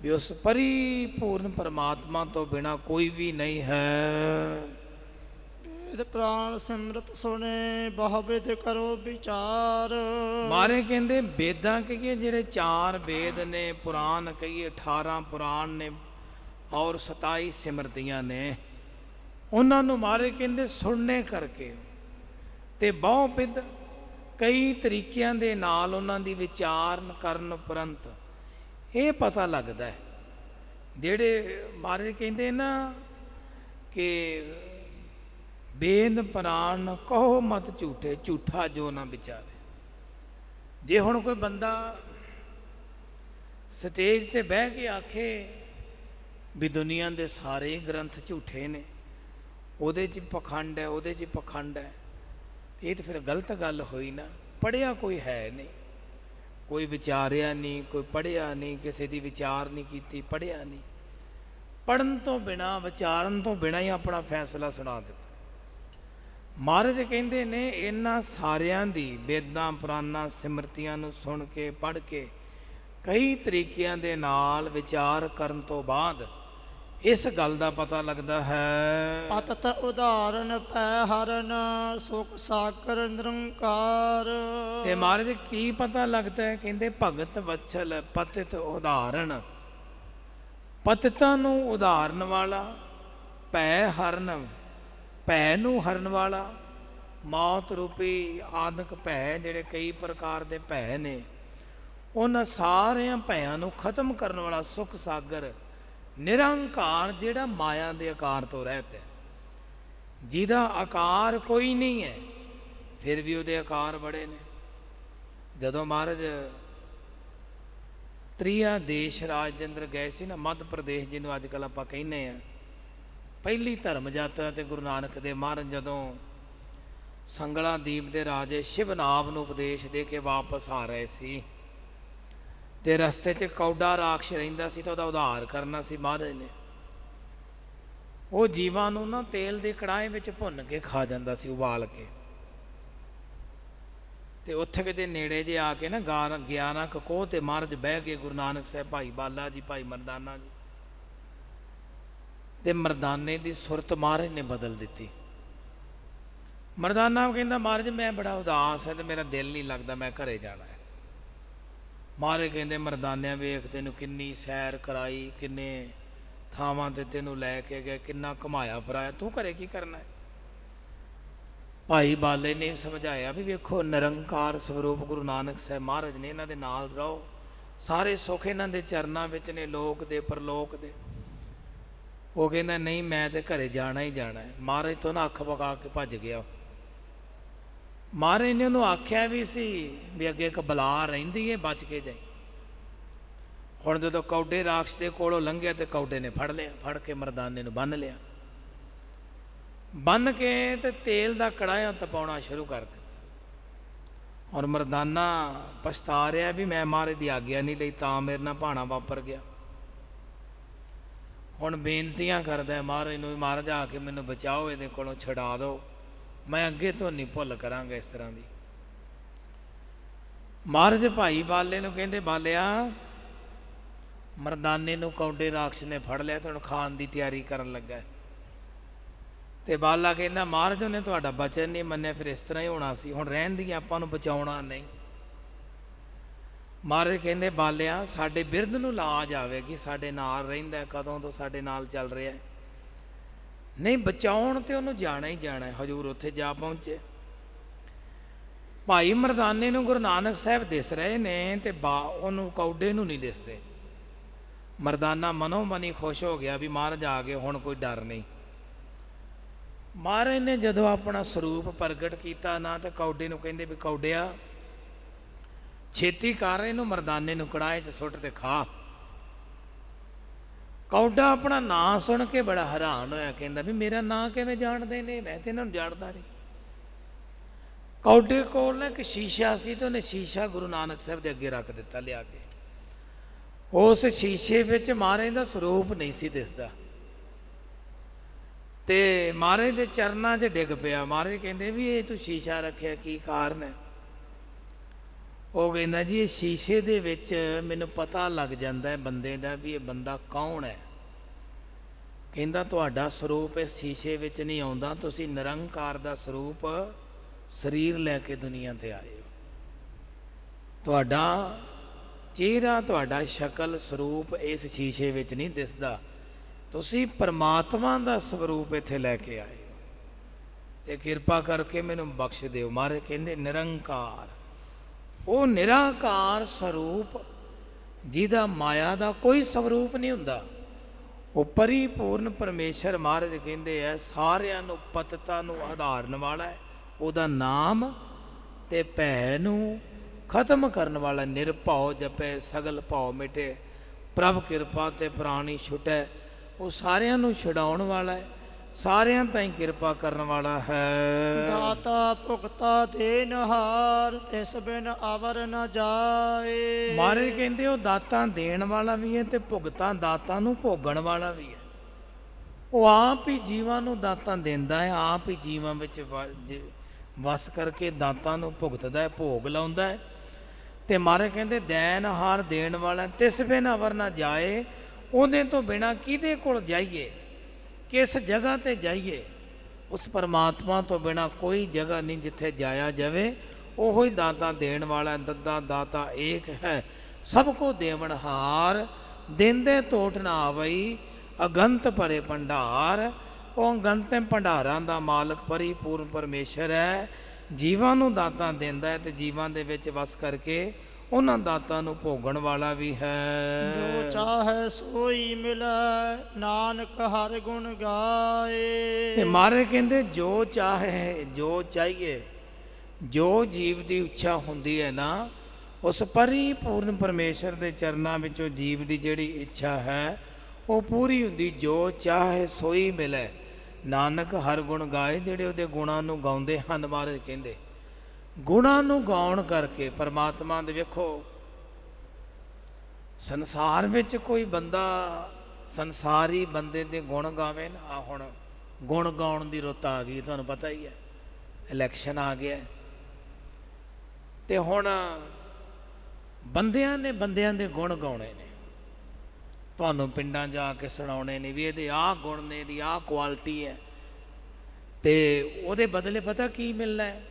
ਵੀ ਉਸ ਪਰਿਪੂਰਨ ਪਰਮਾਤਮਾ ਤੋਂ ਬਿਨਾ ਕੋਈ ਵੀ ਨਹੀਂ ਹੈ। ਵੇਦ ਪ੍ਰਾਣ ਸਿਮਰਤ ਸੁਣੇ ਬਹੁ ਵਿਦ ਕਰੋ ਵਿਚਾਰ। ਮਾਰੇ ਕਹਿੰਦੇ ਵੇਦਾਂ ਕਹੀਏ, ਜਿਹੜੇ 4 ਵੇਦ ਨੇ, ਪੁਰਾਣ ਕਹੀਏ 18 ਪੁਰਾਣ ਨੇ ਔਰ 27 ਸਿਮਰਤੀਆਂ ਨੇ, ਉਹਨਾਂ ਨੂੰ ਮਾਰੇ ਕਹਿੰਦੇ ਸੁਣਨੇ ਕਰਕੇ ਤੇ ਬਹੁ ਵਿਦ ਕਈ ਤਰੀਕਿਆਂ ਦੇ ਨਾਲ ਉਹਨਾਂ ਦੀ ਵਿਚਾਰਨ ਕਰਨ ਉਪਰੰਤ ਇਹ ਪਤਾ ਲੱਗਦਾ ਹੈ। ਜਿਹੜੇ ਮਾਰੇ ਕਹਿੰਦੇ ਨਾ कि बेद प्राण कहो मत झूठे, झूठा जो ना विचारे। जे हुण कोई बंदा स्टेज ते बह के आखे भी दुनिया के सारे ही ग्रंथ झूठे ने, ਉਹਦੇ 'ਚ पखंड है, ਉਹਦੇ 'ਚ पखंड है, ये तो फिर गलत गल हुई ना। पढ़िया कोई है नहीं, कोई विचारिया नहीं, कोई पढ़िया नहीं, किसी की विचार नहीं की, पढ़िया नहीं, पढ़न तो बिना विचारन तो बिना ही अपना फैसला सुना दिता। महाराज कहते ने इन्हां सारियां दी वेदां पुराणां सिमरतियां नूं सुन के पढ़ के कई तरीकिਆਂ ਦੇ ਨਾਲ विचार करन तो बाद इस गल का पता लगता है। पतत उदाहरण पै हरन सुख साकर निरंकार। ते महाराज की पता लगता है? कहते भगत वत्सल पतित उदाहरण, पतितां नूं उदाहरण वाला, भै हरन भै नूं हरन वाला, मौत रूपी आदक भै जिहड़े कई प्रकार के भै ने, उन्हां सारियां भैयां नूं खत्म करन वाला सुख सागर निरंकार जिहड़ा माया के आकार तो रहता है, जिहदा आकार कोई नहीं है फिर भी उहदे आकार बड़े ने। जदों महाराज त्रिया देश राज दे अंदर गए सी ना, मध्य प्रदेश जिन्होंने अजकल आपां कहने हैं, पहली धर्म यात्रा ते गुरु नानक देव महाराज जदों संगला दीप के राजे शिवनाभ नूं उपदेश दे के वापस आ रहे सी, ते रस्ते च कौडा राक्ष रहिंदा सी, तो उधार करना सी महाराज ने। वो जीवां नूं ना तेल के कड़ाहे विच भुन के खा जांदा सी, उबाल के। ते उत्थे किते नेड़े जे आके ना 11 कोह ते महाराज बह के गुरु नानक साहब, भाई बाला जी, भाई मरदाना जी, ते मरदाने की सुरत महाराज ने बदल दी। मरदाना कहंदा महाराज मैं बड़ा उदास है, तो मेरा दिल नहीं लगता, मैं घरे जाना है। महाराज कहते मरदानिया वेख तेनों किन्नी सैर कराई, किन्ने थावां ते तेनों लैके गए, किन्ना घुमाया फिराया, तू घरे की करना है? भाई बाले ने समझाया भी वेखो निरंकार स्वरूप गुरु नानक साहब महाराज ने, इन्हां दे नाल रहो, सारे सुख इन्हां दे चरनां विच ने, लोक दे परलोक दे। वो कहंदा नहीं मैं तो घरे जाना ही जाना है। महाराज तो ना अख पका के भज गया। महाराज ने उन्होंने आख्या भी सी भी अगे एक बला रहिंदी है, बच के जाई। हुण जदों कौडे राक्ष दे कोलों लंघिया तो कौडे ने फड़ लिया, फड़ के मरदाने नूं बन लिया, बन के ते तेल का कड़ाहा तपाउणा शुरू कर दिता। और मरदाना पछता रहा भी मैं महाराज की आग्या नहीं लई, तां मेरे नाल भाणा वापर गया। हुण बेनतियां करदा है महाराज नूं, महाराज आके मैनूं बचाओ, इहदे कोलों छड़ा दो, मैं अगे तो नहीं भुल करांगा इस तरह की। महाराज भाई बाले नूं कहंदे बालिया मरदाने नूं कौडे राक्ष ने फड़ लिया, तो हुण खाण की तैयारी करन लगा है। ते बाला कहंदा महाराज ने तुहाडा वचन नहीं मन्निया, फिर इस तरह ही होना सी, हुण रहण दी आपां नूं बचाउणा नहीं। महाराज कहंदे बालिया साडे बिरध नूं लाज आवेगी, साडे नाल रहिंदा है, कदों तो साडे नाल चल रहा है, नहीं बचाउण ते उहनूं जाना ही जाना है। हजूर उत्थे जा पहुंचे। भाई मरदाने नूं गुरु नानक साहब दिस रहे ने, ते उहनूं कौडे नूं नहीं दिसदे। मरदाना मनो मनी खुश हो गया भी महाराज आ गए, हुण कोई डर नहीं। महाराज ने जदों अपना स्वरूप प्रगट किया ना, तो कौडे नूं कहंदे भी कौडिया छेती कर, इहनूं मरदाने नूं कड़ाहे च सुੱਟ ते खा। कौडा अपना नां सुन के बड़ा हैरान होया, कहंदा भी मेरा नां किवें जाणदे ने, मैं तो इन्हां नूं जाणदा नहीं। कौडे कोल ना एक शीशा सी, तो उन्हें शीशा गुरु नानक साहब दे अगे रख दिता लिया के। उस शीशे विच महाराज दा स्वरूप नहीं सी दिसदा, ते महाराज दे चरनां 'च डिग पिया। महाराज कहंदे भी ये तू शीशा रखिया की कारण है? वो कहंदा जी ये शीशे दे विच मैनूं पता लग जांदा है बंदे दा भी ये बंदा कौन है। कहंदा तुहाडा स्वरूप इस शीशे विच नहीं आउंदा, तुसीं निरंकार दा स्वरूप शरीर लैके दुनिया ते आए हो। तुहाडा चेहरा, तुहाडा शक्ल स्वरूप इस शीशे विच नहीं दिसदा, तुसीं परमात्मा दा स्वरूप इत्थे लैके आए हो, ते किरपा करके मैनूं बख्श दिओ। महाराज कहंदे निरंकार वो निराकार स्वरूप जिहदा माया का कोई स्वरूप नहीं हुंदा, ਉਹ ਪਰਿਪੂਰਨ ਪਰਮੇਸ਼ਰ ਮਹਾਰਾਜ ਕਹਿੰਦੇ ਐ ਸਾਰਿਆਂ ਨੂੰ ਪਤਤਾ ਨੂੰ ਆਧਾਰਨ ਵਾਲਾ ਹੈ, ਉਹਦਾ ਨਾਮ ਤੇ ਭੈ ਨੂੰ ਖਤਮ ਕਰਨ ਵਾਲਾ, ਨਿਰਭਉ ਜਪੈ ਸਗਲ ਭਉ ਮਿਟੇ, ਪ੍ਰਭ ਕਿਰਪਾ ਤੇ ਪ੍ਰਾਣੀ ਛੁਟੈ, ਉਹ ਸਾਰਿਆਂ ਨੂੰ ਛੁਡਾਉਣ ਵਾਲਾ ਹੈ, ਸਾਰਿਆਂ ਤਾਈਂ ਕਿਰਪਾ ਕਰਨ ਵਾਲਾ ਹੈ। ਦਾਤਾ ਭੁਗਤਾ ਦੇਨਹਾਰ ਤਿਸ ਬਿਨ ਅਵਰ ਨ ਜਾਏ। ਮਹਾਰਾਜ ਕਹਿੰਦੇ ਉਹ ਦਾਤਾਂ ਦੇਣ ਵਾਲਾ ਵੀ ਹੈ ਤੇ ਭੁਗਤਾਂ ਦਾਤਾਂ ਨੂੰ ਭੋਗਣ ਵਾਲਾ ਵੀ ਹੈ। ਉਹ ਆਪ ਹੀ ਜੀਵਾਂ ਨੂੰ ਦਾਤਾਂ ਦਿੰਦਾ ਹੈ, ਆਪ ਹੀ ਜੀਵਾਂ ਵਿੱਚ ਵਸ ਕਰਕੇ ਦਾਤਾਂ ਨੂੰ ਭੁਗਤਦਾ ਹੈ, ਭੋਗ ਲਾਉਂਦਾ ਹੈ। ਤੇ ਮਹਾਰਾਜ ਕਹਿੰਦੇ ਦੇਨਹਾਰ ਦੇਣ ਵਾਲਾ ਤਿਸ ਬਿਨ ਅਵਰ ਨਾ ਜਾਏ, ਉਹਦੇ ਤੋਂ ਬਿਨਾਂ ਕਿਹਦੇ ਕੋਲ ਜਾਈਏ, ਕਿਸ ਜਗ੍ਹਾ ਤੇ ਜਾਈਏ। ਉਸ ਪਰਮਾਤਮਾ ਤੋਂ ਬਿਨਾਂ ਕੋਈ ਜਗ੍ਹਾ ਨਹੀਂ ਜਿੱਥੇ ਜਾਇਆ ਜਾਵੇ। ਉਹੋ ਹੀ ਦਾਤਾ ਦੇਣ ਵਾਲਾ, ਦੱਦਾ ਦਾਤਾ ਏਕ ਹੈ ਸਭ ਕੋ ਦੇਵਨਹਾਰ, ਦਿੰਦੇ ਟੋਟ ਨਾ ਆਵਈ ਅਗੰਤ ਭਰੇ ਭੰਡਾਰ। ਉਹ ਅਗੰਤ ਭੰਡਾਰਾਂ ਦਾ ਮਾਲਕ ਪਰਿਪੂਰਨ ਪਰਮੇਸ਼ਰ ਹੈ, ਜੀਵਾਂ ਨੂੰ ਦਾਤਾਂ ਦਿੰਦਾ ਹੈ ਤੇ ਜੀਵਾਂ ਦੇ ਵਿੱਚ ਵਸ ਕਰਕੇ ਉਹਨਾਂ ਦਾਤਾਂ ਨੂੰ ਭੋਗਣ ਵਾਲਾ ਵੀ ਹੈ। ਜੋ ਚਾਹੇ ਸੋਈ ਮਿਲੈ ਨਾਨਕ ਹਰਿ ਗੁਣ ਗਾਏ। ਤੇ ਮਹਾਰਾਜ ਕਹਿੰਦੇ ਜੋ ਚਾਹੇ, ਜੋ ਚਾਹੀਏ, ਜੋ ਜੀਵ ਦੀ ਇੱਛਾ ਹੁੰਦੀ ਹੈ ਨਾ, ਉਸ ਪਰਿਪੂਰਨ ਪਰਮੇਸ਼ਰ ਦੇ ਚਰਨਾਂ ਵਿੱਚੋਂ ਜੀਵ ਦੀ ਜਿਹੜੀ ਇੱਛਾ ਹੈ ਉਹ ਪੂਰੀ ਹੁੰਦੀ। ਜੋ ਚਾਹੇ ਸੋਈ ਮਿਲੈ ਨਾਨਕ ਹਰਿ ਗੁਣ ਗਾਏ। ਜਿਹੜੇ ਉਹਦੇ ਗੁਣਾਂ ਨੂੰ ਗਾਉਂਦੇ ਹਨ, ਮਹਾਰਾਜ ਕਹਿੰਦੇ ਗੁਣਾਂ ਨੂੰ ਗਾਉਣ ਕਰਕੇ ਪਰਮਾਤਮਾ ਦੇ, ਵੇਖੋ ਸੰਸਾਰ ਵਿੱਚ ਕੋਈ ਬੰਦਾ ਸੰਸਾਰੀ ਬੰਦੇ ਦੇ ਗੁਣ ਗਾਵੇ ਨਾ, ਹੁਣ ਗੁਣ ਗਾਉਣ ਦੀ ਰੁੱਤ ਆ ਗਈ, ਤੁਹਾਨੂੰ ਪਤਾ ਹੀ ਹੈ, ਇਲੈਕਸ਼ਨ ਆ ਗਿਆ ਤੇ ਹੁਣ ਬੰਦਿਆਂ ਨੇ ਬੰਦਿਆਂ ਦੇ ਗੁਣ ਗਾਉਣੇ ਨੇ, ਤੁਹਾਨੂੰ ਪਿੰਡਾਂ ਜਾ ਕੇ ਸੁਣਾਉਣੇ ਨੇ ਵੀ ਇਹਦੇ ਆਹ ਗੁਣ ਨੇ, ਇਹਦੀ ਆਹ ਕੁਆਲਿਟੀ ਹੈ। ਤੇ ਉਹਦੇ ਬਦਲੇ ਪਤਾ ਕੀ ਮਿਲਣਾ ਹੈ,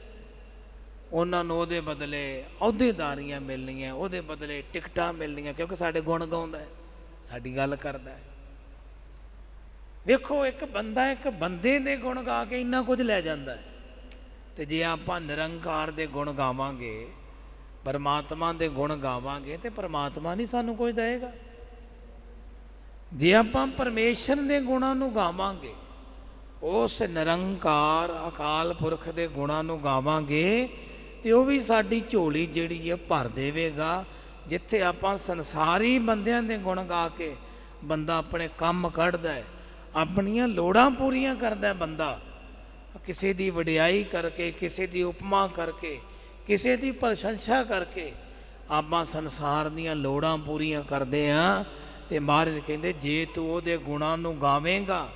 ਉਹਨਾਂ ਨੂੰ ਉਹਦੇ ਬਦਲੇ ਅਹੁਦੇਦਾਰੀਆਂ ਮਿਲਣੀਆਂ, ਉਹਦੇ ਬਦਲੇ ਟਿਕਟਾਂ ਮਿਲਣੀਆਂ, ਕਿਉਂਕਿ ਸਾਡੇ ਗੁਣ ਗਾਉਂਦਾ ਹੈ, ਸਾਡੀ ਗੱਲ ਕਰਦਾ ਹੈ। ਵੇਖੋ ਇੱਕ ਬੰਦਾ ਇੱਕ ਬੰਦੇ ਦੇ ਗੁਣ ਗਾ ਕੇ ਇੰਨਾ ਕੁਝ ਲੈ ਜਾਂਦਾ ਹੈ, ਤੇ ਜੇ ਆਪਾਂ ਨਿਰੰਕਾਰ ਦੇ ਗੁਣ ਗਾਵਾਂਗੇ, ਪਰਮਾਤਮਾ ਦੇ ਗੁਣ ਗਾਵਾਂਗੇ, ਤੇ ਪਰਮਾਤਮਾ ਨਹੀਂ ਸਾਨੂੰ ਕੁਝ ਦੇਵੇਗਾ। ਜੇ ਆਪਾਂ ਪਰਮੇਸ਼ਰ ਦੇ ਗੁਣਾਂ ਨੂੰ ਗਾਵਾਂਗੇ, ਉਸ ਨਿਰੰਕਾਰ ਅਕਾਲ ਪੁਰਖ ਦੇ ਗੁਣਾਂ ਨੂੰ ਗਾਵਾਂਗੇ, ਤੇ ਉਹ ਵੀ ਸਾਡੀ ਝੋਲੀ ਜਿਹੜੀ ਹੈ ਭਰ ਦੇਵੇਗਾ। ਜਿੱਥੇ ਆਪਾਂ ਸੰਸਾਰੀ ਬੰਦਿਆਂ ਦੇ ਗੁਣ ਗਾ ਕੇ ਬੰਦਾ ਆਪਣੇ ਕੰਮ ਕੱਢਦਾ ਹੈ, ਆਪਣੀਆਂ ਲੋੜਾਂ ਪੂਰੀਆਂ ਕਰਦਾ ਹੈ, ਬੰਦਾ ਕਿਸੇ ਦੀ ਵਡਿਆਈ ਕਰਕੇ, ਕਿਸੇ ਦੀ ਉਪਮਾ ਕਰਕੇ, ਕਿਸੇ ਦੀ ਪ੍ਰਸ਼ੰਸਾ ਕਰਕੇ ਆਪਾਂ ਸੰਸਾਰ ਦੀਆਂ ਲੋੜਾਂ ਪੂਰੀਆਂ ਕਰਦੇ ਹਾਂ। ਤੇ ਮਹਾਰਾਜ ਕਹਿੰਦੇ ਜੇ ਤੂੰ ਉਹਦੇ ਗੁਣਾਂ ਨੂੰ ਗਾਵੇਂਗਾ,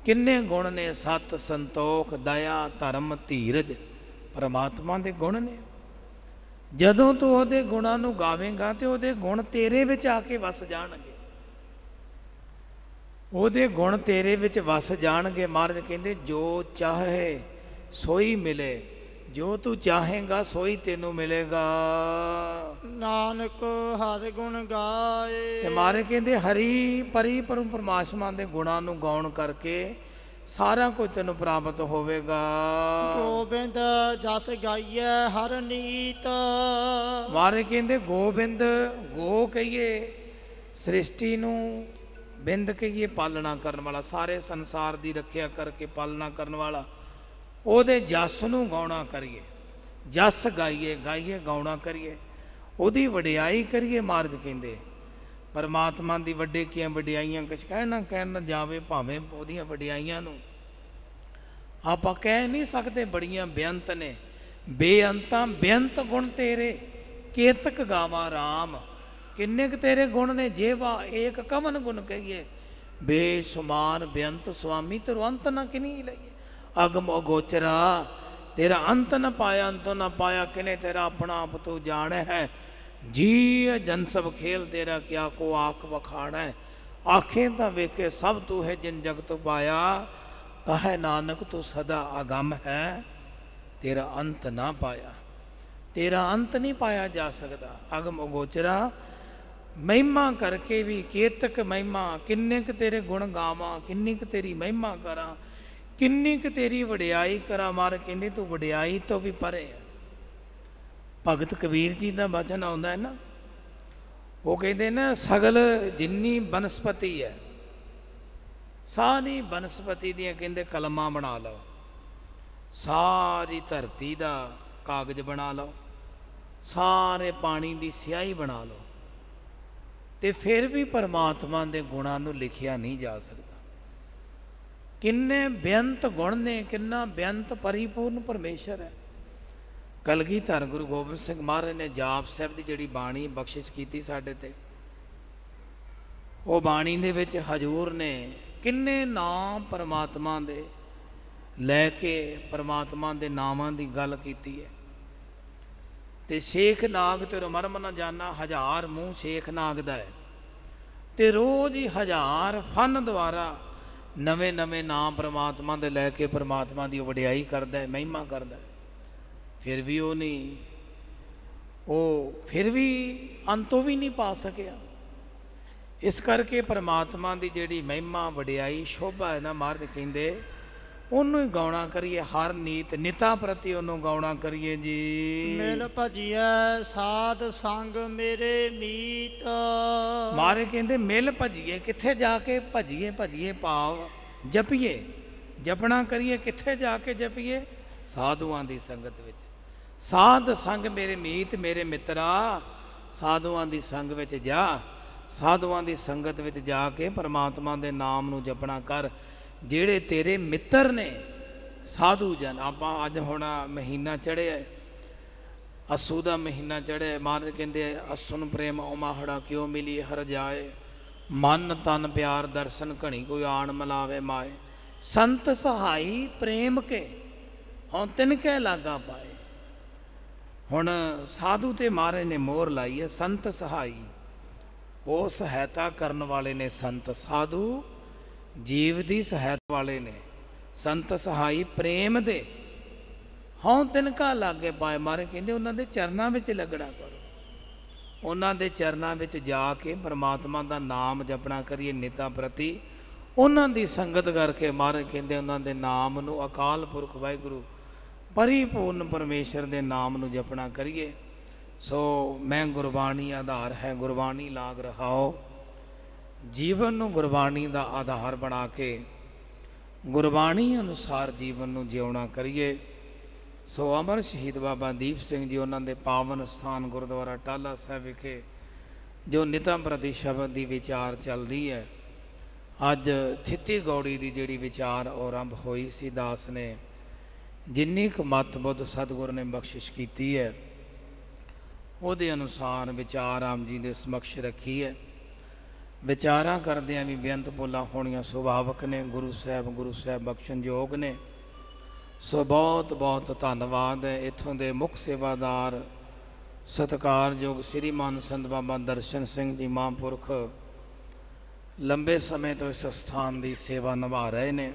ਕਿੰਨੇ ਗੁਣ ਨੇ, ਸਤ, ਸੰਤੋਖ, ਦਇਆ, ਧਰਮ, ਧੀਰਜ, ਪਰਮਾਤਮਾ ਦੇ ਗੁਣ ਨੇ। ਜਦੋਂ ਤੂੰ ਉਹਦੇ ਗੁਣਾਂ ਨੂੰ ਗਾਵੇਂਗਾ ਤੇ ਉਹਦੇ ਗੁਣ ਤੇਰੇ ਵਿੱਚ ਆ ਕੇ ਵਸ ਜਾਣਗੇ, ਉਹਦੇ ਗੁਣ ਤੇਰੇ ਵਿੱਚ ਵਸ ਜਾਣਗੇ। ਮਹਾਰਾਜ ਕਹਿੰਦੇ ਜੋ ਚਾਹੇ ਸੋਈ ਮਿਲੇ, ਜੋ ਤੂੰ ਚਾਹੇਗਾ ਸੋਈ ਤੈਨੂੰ ਮਿਲੇਗਾ। ਨਾਨਕ ਹਰਿ ਗੁਣ ਗਾਏ। ਤੇ ਮਹਾਰਾਜ ਕਹਿੰਦੇ ਹਰੀ ਪਰਿਪੂਰਨ ਪਰਮਾਤਮਾ ਦੇ ਗੁਣਾਂ ਨੂੰ ਗਾਉਣ ਕਰਕੇ ਸਾਰਾ ਕੁਝ ਤੈਨੂੰ ਪ੍ਰਾਪਤ ਹੋਵੇਗਾ। ਗੋਬਿੰਦ ਜਸ ਗਾਈਐ ਹਰ ਨੀਤ। ਮਹਾਰਾਜ ਕਹਿੰਦੇ ਗੋਬਿੰਦ, ਗੋ ਕਹੀਏ ਸ੍ਰਿਸ਼ਟੀ ਨੂੰ, ਬਿੰਦ ਕਹੀਏ ਪਾਲਣਾ ਕਰਨ ਵਾਲਾ, ਸਾਰੇ ਸੰਸਾਰ ਦੀ ਰੱਖਿਆ ਕਰਕੇ ਪਾਲਣਾ ਕਰਨ ਵਾਲਾ, ਉਹਦੇ ਜਸ ਨੂੰ ਗਾਉਣਾ ਕਰੀਏ, ਜਸ ਗਾਈਏ, ਗਾਈਏ ਗਾਉਣਾ ਕਰੀਏ, ਉਹਦੀ ਵਡਿਆਈ ਕਰੀਏ। ਮਹਾਰਾਜ ਕਹਿੰਦੇ ਪਰਮਾਤਮਾ ਦੀ ਵੱਡੇ ਕੀਆਂ ਵਡਿਆਈਆਂ ਕੁਛ ਕਹਿਣ ਨਾ ਜਾਵੇ, ਭਾਵੇਂ ਉਹਦੀਆਂ ਵਡਿਆਈਆਂ ਨੂੰ ਆਪਾਂ ਕਹਿ ਨਹੀਂ ਸਕਦੇ, ਬੜੀਆਂ ਬੇਅੰਤ ਨੇ, ਬੇਅੰਤਾਂ ਬੇਅੰਤ ਗੁਣ ਤੇਰੇ, ਕੇਤਕ ਗਾਵਾਂ ਰਾਮ। ਕਿੰਨੇ ਕੁ ਤੇਰੇ ਗੁਣ ਨੇ, ਜੇਵਾ ਏਕ ਕਵਨ ਗੁਣ ਕਹੀਏ, ਬੇਸ਼ੁਮਾਰ ਬੇਅੰਤ ਸੁਆਮੀ ਤੇਰਾ ਅੰਤ ਨਾ ਕਿਨੀ ਲਈਏ। ਅਗਮ ਅਗੋਚਰਾ ਤੇਰਾ ਅੰਤ ਨਾ ਪਾਇਆ, ਅੰਤ ਨਾ ਪਾਇਆ ਕਿਨੇ, ਤੇਰਾ ਆਪਣਾ ਆਪ ਤੂੰ ਜਾਣ ਹੈ। ਜੀ ਜਨ ਸਭ ਖੇਲ ਤੇਰਾ ਕਿਆ ਕੋ ਆਖ ਵਖਾਣਾ ਹੈ। ਆਖੇ ਤਾਂ ਵੇਖੇ ਸਭ ਤੂੰ ਹੈ ਜਿਨ ਜਗਤ ਪਾਇਆ, ਕਹੈ ਨਾਨਕ ਤੂੰ ਸਦਾ ਅਗੰਮ ਹੈ, ਤੇਰਾ ਅੰਤ ਨਾ ਪਾਇਆ। ਤੇਰਾ ਅੰਤ ਨਹੀਂ ਪਾਇਆ ਜਾ ਸਕਦਾ। ਅਗਮ ਅਗੋਚਰਾ, ਮਹਿਮਾ ਕਰਕੇ ਵੀ ਕੇਤਕ ਮਹਿਮਾ, ਕਿੰਨੇ ਕੁ ਤੇਰੇ ਗੁਣ ਗਾਵਾਂ, ਕਿੰਨੀ ਕੁ ਤੇਰੀ ਮਹਿਮਾ ਕਰਾਂ, ਕਿੰਨੀ ਕੁ ਤੇਰੀ ਵਡਿਆਈ ਕਰਾਂ। ਮਾਰ ਕਹਿੰਦੇ ਤੂੰ ਵਡਿਆਈ ਤੋਂ ਵੀ ਪਰੇ ਹੈ। ਭਗਤ ਕਬੀਰ ਜੀ ਦਾ ਬਚਨ ਆਉਂਦਾ ਹੈ ਨਾ, ਉਹ ਕਹਿੰਦੇ ਨਾ ਸਗਲ ਜਿੰਨੀ ਬਨਸਪਤੀ ਹੈ, ਸਾਰੀ ਬਨਸਪਤੀ ਦੀਆਂ ਕਹਿੰਦੇ ਕਲਮਾਂ ਬਣਾ ਲਓ, ਸਾਰੀ ਧਰਤੀ ਦਾ ਕਾਗਜ਼ ਬਣਾ ਲਓ, ਸਾਰੇ ਪਾਣੀ ਦੀ ਸਿਆਹੀ ਬਣਾ ਲਓ, ਤੇ ਫਿਰ ਵੀ ਪਰਮਾਤਮਾ ਦੇ ਗੁਣਾਂ ਨੂੰ ਲਿਖਿਆ ਨਹੀਂ ਜਾ ਸਕਦਾ। ਕਿੰਨੇ ਬੇਅੰਤ ਗੁਣ ਨੇ, ਕਿੰਨਾ ਬੇਅੰਤ ਪਰਿਪੂਰਨ ਪਰਮੇਸ਼ਰ ਹੈ। ਕਲਗੀਧਰ ਗੁਰੂ ਗੋਬਿੰਦ ਸਿੰਘ ਮਹਾਰਾਜ ਨੇ ਜਾਪ ਸਾਹਿਬ ਦੀ ਜਿਹੜੀ ਬਾਣੀ ਬਖਸ਼ਿਸ਼ ਕੀਤੀ ਸਾਡੇ ਤੇ, ਉਹ ਬਾਣੀ ਦੇ ਵਿੱਚ ਹਜ਼ੂਰ ਨੇ ਕਿੰਨੇ ਨਾਮ ਪਰਮਾਤਮਾ ਦੇ ਲੈ ਕੇ ਪਰਮਾਤਮਾ ਦੇ ਨਾਮਾਂ ਦੀ ਗੱਲ ਕੀਤੀ ਹੈ। ਤੇ ਸ਼ੇਖ ਨਾਗ ਤੇਰਾ ਮਰਮ ਨਾ ਜਾਣਾ, 1000 ਮੂੰਹ ਸ਼ੇਖ ਨਾਗ ਦਾ ਹੈ, ਤੇ ਰੋਜ਼ ਹੀ 1000 ਫਨ ਦੁਆਰਾ ਨਵੇਂ ਨਵੇਂ ਨਾਮ ਪਰਮਾਤਮਾ ਦੇ ਲੈ ਕੇ ਪਰਮਾਤਮਾ ਦੀ ਵਡਿਆਈ ਕਰਦਾ ਹੈ, ਮਹਿਮਾ ਕਰਦਾ ਹੈ। ਫਿਰ ਵੀ ਉਹ ਨਹੀਂ, ਉਹ ਫਿਰ ਵੀ ਅੰਤੋਂ ਵੀ ਨਹੀਂ ਪਾ ਸਕਿਆ। ਇਸ ਕਰਕੇ ਪਰਮਾਤਮਾ ਦੀ ਜਿਹੜੀ ਮਹਿਮਾ ਵਡਿਆਈ ਸ਼ੋਭਾ ਹੈ ਨਾ, ਮਹਾਰਾਜ ਕਹਿੰਦੇ ਉਹਨੂੰ ਹੀ ਗਾਉਣਾ ਕਰੀਏ, ਹਰ ਨੀਤ ਨਿਤਾ ਪ੍ਰਤੀ ਉਹਨੂੰ ਗਾਉਣਾ ਕਰੀਏ ਜੀ। ਮਿਲ ਭਜੀਐ ਸਾਧ ਸੰਗ ਮੇਰੇ ਮੀਤ। ਮਾਰੇ ਕਹਿੰਦੇ ਮਿਲ ਭਜੀਏ, ਕਿੱਥੇ ਜਾ ਕੇ ਭਜੀਏ? ਭਜੀਏ ਭਾਵ ਜਪੀਏ, ਜਪਣਾ ਕਰੀਏ, ਕਿੱਥੇ ਜਾ ਕੇ ਜਪੀਏ? ਸਾਧੂਆਂ ਦੀ ਸੰਗਤ ਵਿੱਚ। ਸਾਧ ਸੰਗ ਮੇਰੇ ਮੀਤ, ਮੇਰੇ ਮਿੱਤਰਾ ਸਾਧੂਆਂ ਦੀ ਸੰਗ ਵਿੱਚ ਜਾ, ਸਾਧੂਆਂ ਦੀ ਸੰਗਤ ਵਿੱਚ ਜਾ ਕੇ ਪਰਮਾਤਮਾ ਦੇ ਨਾਮ ਨੂੰ ਜਪਣਾ ਕਰ। ਜਿਹੜੇ ਤੇਰੇ ਮਿੱਤਰ ਨੇ ਸਾਧੂ ਜਨ, ਆਪਾਂ ਅੱਜ ਹੁਣ ਮਹੀਨਾ ਚੜ੍ਹਿਆ, ਅੱਸੂ ਦਾ ਮਹੀਨਾ ਚੜ੍ਹਿਆ, ਮਹਾਰਾਜ ਕਹਿੰਦੇ ਅੱਸੁਨ ਪ੍ਰੇਮ ਉਮਾਹੜਾ ਕਿਉਂ ਮਿਲੀ ਹਰ ਜਾਏ, ਮਨ ਤਨ ਪਿਆਰ ਦਰਸ਼ਨ ਘਣੀ ਕੋਈ ਆਣ ਮਿਲਾਵੇ ਮਾਏ, ਸੰਤ ਸਹਾਈ ਪ੍ਰੇਮ ਕੇ ਹੁਣ ਤਿਨਕੇ ਲਾਗਾ ਪਾਏ। ਹੁਣ ਸਾਧੂ ਤੇ ਮਹਾਰਾਜ ਨੇ ਮੋਹਰ ਲਾਈ ਹੈ, ਸੰਤ ਸਹਾਈ, ਉਹ ਸਹਾਇਤਾ ਕਰਨ ਵਾਲੇ ਨੇ ਸੰਤ। ਸਾਧੂ ਜੀਵ ਦੀ ਸਹਾਇਤਾ ਵਾਲੇ ਨੇ, ਸੰਤ ਸਹਾਈ ਪ੍ਰੇਮ ਦੇ ਹਉ ਤਿਨਕਾ ਲਾਗੇ ਪਾਏ। ਮਾਰੇ ਕਹਿੰਦੇ ਉਹਨਾਂ ਦੇ ਚਰਨਾਂ ਵਿੱਚ ਲੱਗਣਾ ਕਰੋ, ਉਹਨਾਂ ਦੇ ਚਰਨਾਂ ਵਿੱਚ ਜਾ ਕੇ ਪਰਮਾਤਮਾ ਦਾ ਨਾਮ ਜਪਣਾ ਕਰੀਏ ਨਿਤਾ ਪ੍ਰਤੀ। ਉਹਨਾਂ ਦੀ ਸੰਗਤ ਕਰਕੇ ਮਾਰੇ ਕਹਿੰਦੇ ਉਹਨਾਂ ਦੇ ਨਾਮ ਨੂੰ, ਅਕਾਲ ਪੁਰਖ ਵਾਹਿਗੁਰੂ ਪਰਿਪੂਰਨ ਪਰਮੇਸ਼ਰ ਦੇ ਨਾਮ ਨੂੰ ਜਪਣਾ ਕਰੀਏ। ਸੋ ਮੈਂ ਗੁਰਬਾਣੀ ਆਧਾਰ ਹੈ, ਗੁਰਬਾਣੀ ਲਾਗ ਰਹਾਓ। ਜੀਵਨ ਨੂੰ ਗੁਰਬਾਣੀ ਦਾ ਆਧਾਰ ਬਣਾ ਕੇ ਗੁਰਬਾਣੀ ਅਨੁਸਾਰ ਜੀਵਨ ਨੂੰ ਜਿਉਣਾ ਕਰੀਏ। ਸੋ ਅਮਰ ਸ਼ਹੀਦ ਬਾਬਾ ਦੀਪ ਸਿੰਘ ਜੀ ਉਹਨਾਂ ਦੇ ਪਾਵਨ ਸਥਾਨ ਗੁਰਦੁਆਰਾ ਟਾਹਲਾ ਸਾਹਿਬ ਵਿਖੇ ਜੋ ਨਿਤਮ ਪ੍ਰਤੀ ਸ਼ਬਦ ਦੀ ਵਿਚਾਰ ਚੱਲਦੀ ਹੈ, ਅੱਜ ਥਿੱਤੀ ਗੌੜੀ ਦੀ ਜਿਹੜੀ ਵਿਚਾਰ ਆਰੰਭ ਹੋਈ ਸੀ, ਦਾਸ ਨੇ ਜਿੰਨੀ ਕੁ ਮੱਤ ਬੁੱਧ ਸਤਿਗੁਰ ਨੇ ਬਖਸ਼ਿਸ਼ ਕੀਤੀ ਹੈ ਉਹਦੇ ਅਨੁਸਾਰ ਵਿਚਾਰ ਆਮ ਜੀ ਦੇ ਸਮਕਸ਼ ਰੱਖੀ ਹੈ। ਵਿਚਾਰਾਂ ਕਰਦਿਆਂ ਵੀ ਬੇਅੰਤ ਬੋਲਾਂ ਹੋਣੀਆਂ ਸੁਭਾਵਕ ਨੇ, ਗੁਰੂ ਸਾਹਿਬ ਬਖਸ਼ਣਯੋਗ ਨੇ। ਸੋ ਬਹੁਤ ਬਹੁਤ ਧੰਨਵਾਦ ਹੈ। ਇੱਥੋਂ ਦੇ ਮੁੱਖ ਸੇਵਾਦਾਰ ਸਤਿਕਾਰਯੋਗ ਸ੍ਰੀਮਾਨ ਸੰਤ ਬਾਬਾ ਦਰਸ਼ਨ ਸਿੰਘ ਜੀ ਮਹਾਂਪੁਰਖ ਲੰਬੇ ਸਮੇਂ ਤੋਂ ਇਸ ਸਥਾਨ ਦੀ ਸੇਵਾ ਨਿਭਾ ਰਹੇ ਨੇ,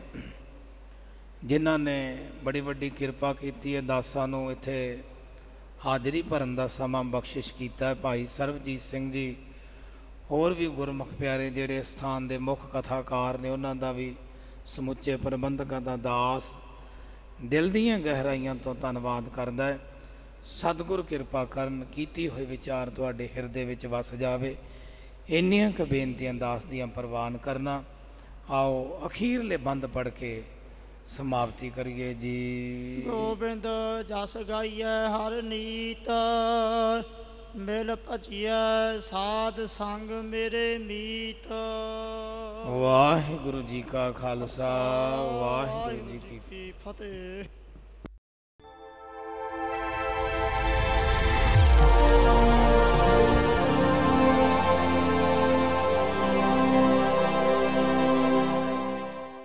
ਜਿਨ੍ਹਾਂ ਨੇ ਬੜੀ ਵੱਡੀ ਕਿਰਪਾ ਕੀਤੀ ਹੈ, ਦਾਸਾਂ ਨੂੰ ਇੱਥੇ ਹਾਜ਼ਰੀ ਭਰਨ ਦਾ ਸਮਾਂ ਬਖਸ਼ਿਸ਼ ਕੀਤਾ ਹੈ। ਭਾਈ ਸਰਬਜੀਤ ਸਿੰਘ ਜੀ, ਹੋਰ ਵੀ ਗੁਰਮੁਖ ਪਿਆਰੇ ਜਿਹੜੇ ਸਥਾਨ ਦੇ ਮੁੱਖ ਕਥਾਕਾਰ ਨੇ, ਉਹਨਾਂ ਦਾ ਵੀ ਸਮੁੱਚੇ ਪ੍ਰਬੰਧਕਾਂ ਦਾ ਦਾਸ ਦਿਲ ਦੀਆਂ ਗਹਿਰਾਈਆਂ ਤੋਂ ਧੰਨਵਾਦ ਕਰਦਾ ਹੈ। ਸਤਿਗੁਰ ਕਿਰਪਾ ਕਰਨ, ਕੀਤੀ ਹੋਈ ਵਿਚਾਰ ਤੁਹਾਡੇ ਹਿਰਦੇ ਵਿੱਚ ਵਸ ਜਾਵੇ। ਇੰਨੀਆਂ ਕੁ ਬੇਨਤੀਆਂ ਦਾਸ ਦੀਆਂ ਪ੍ਰਵਾਨ ਕਰਨਾ। ਆਓ ਅਖੀਰਲੇ ਬੰਦ ਪੜ੍ਹ ਕੇ ਸਮਾਪਤੀ ਕਰੀਏ ਜੀ। ਗੋਬਿੰਦ ਜਸ ਗਾਈਐ ਹਰ ਨੀਤ, ਮਿਲ ਭਜੀਐ ਸਾਧ ਸੰਗ ਮੇਰੇ ਮੀਤ। ਵਾਹਿਗੁਰੂ ਜੀ ਕਾ ਖਾਲਸਾ, ਵਾਹਿਗੁਰੂ ਜੀ ਕੀ ਫਤਿਹ।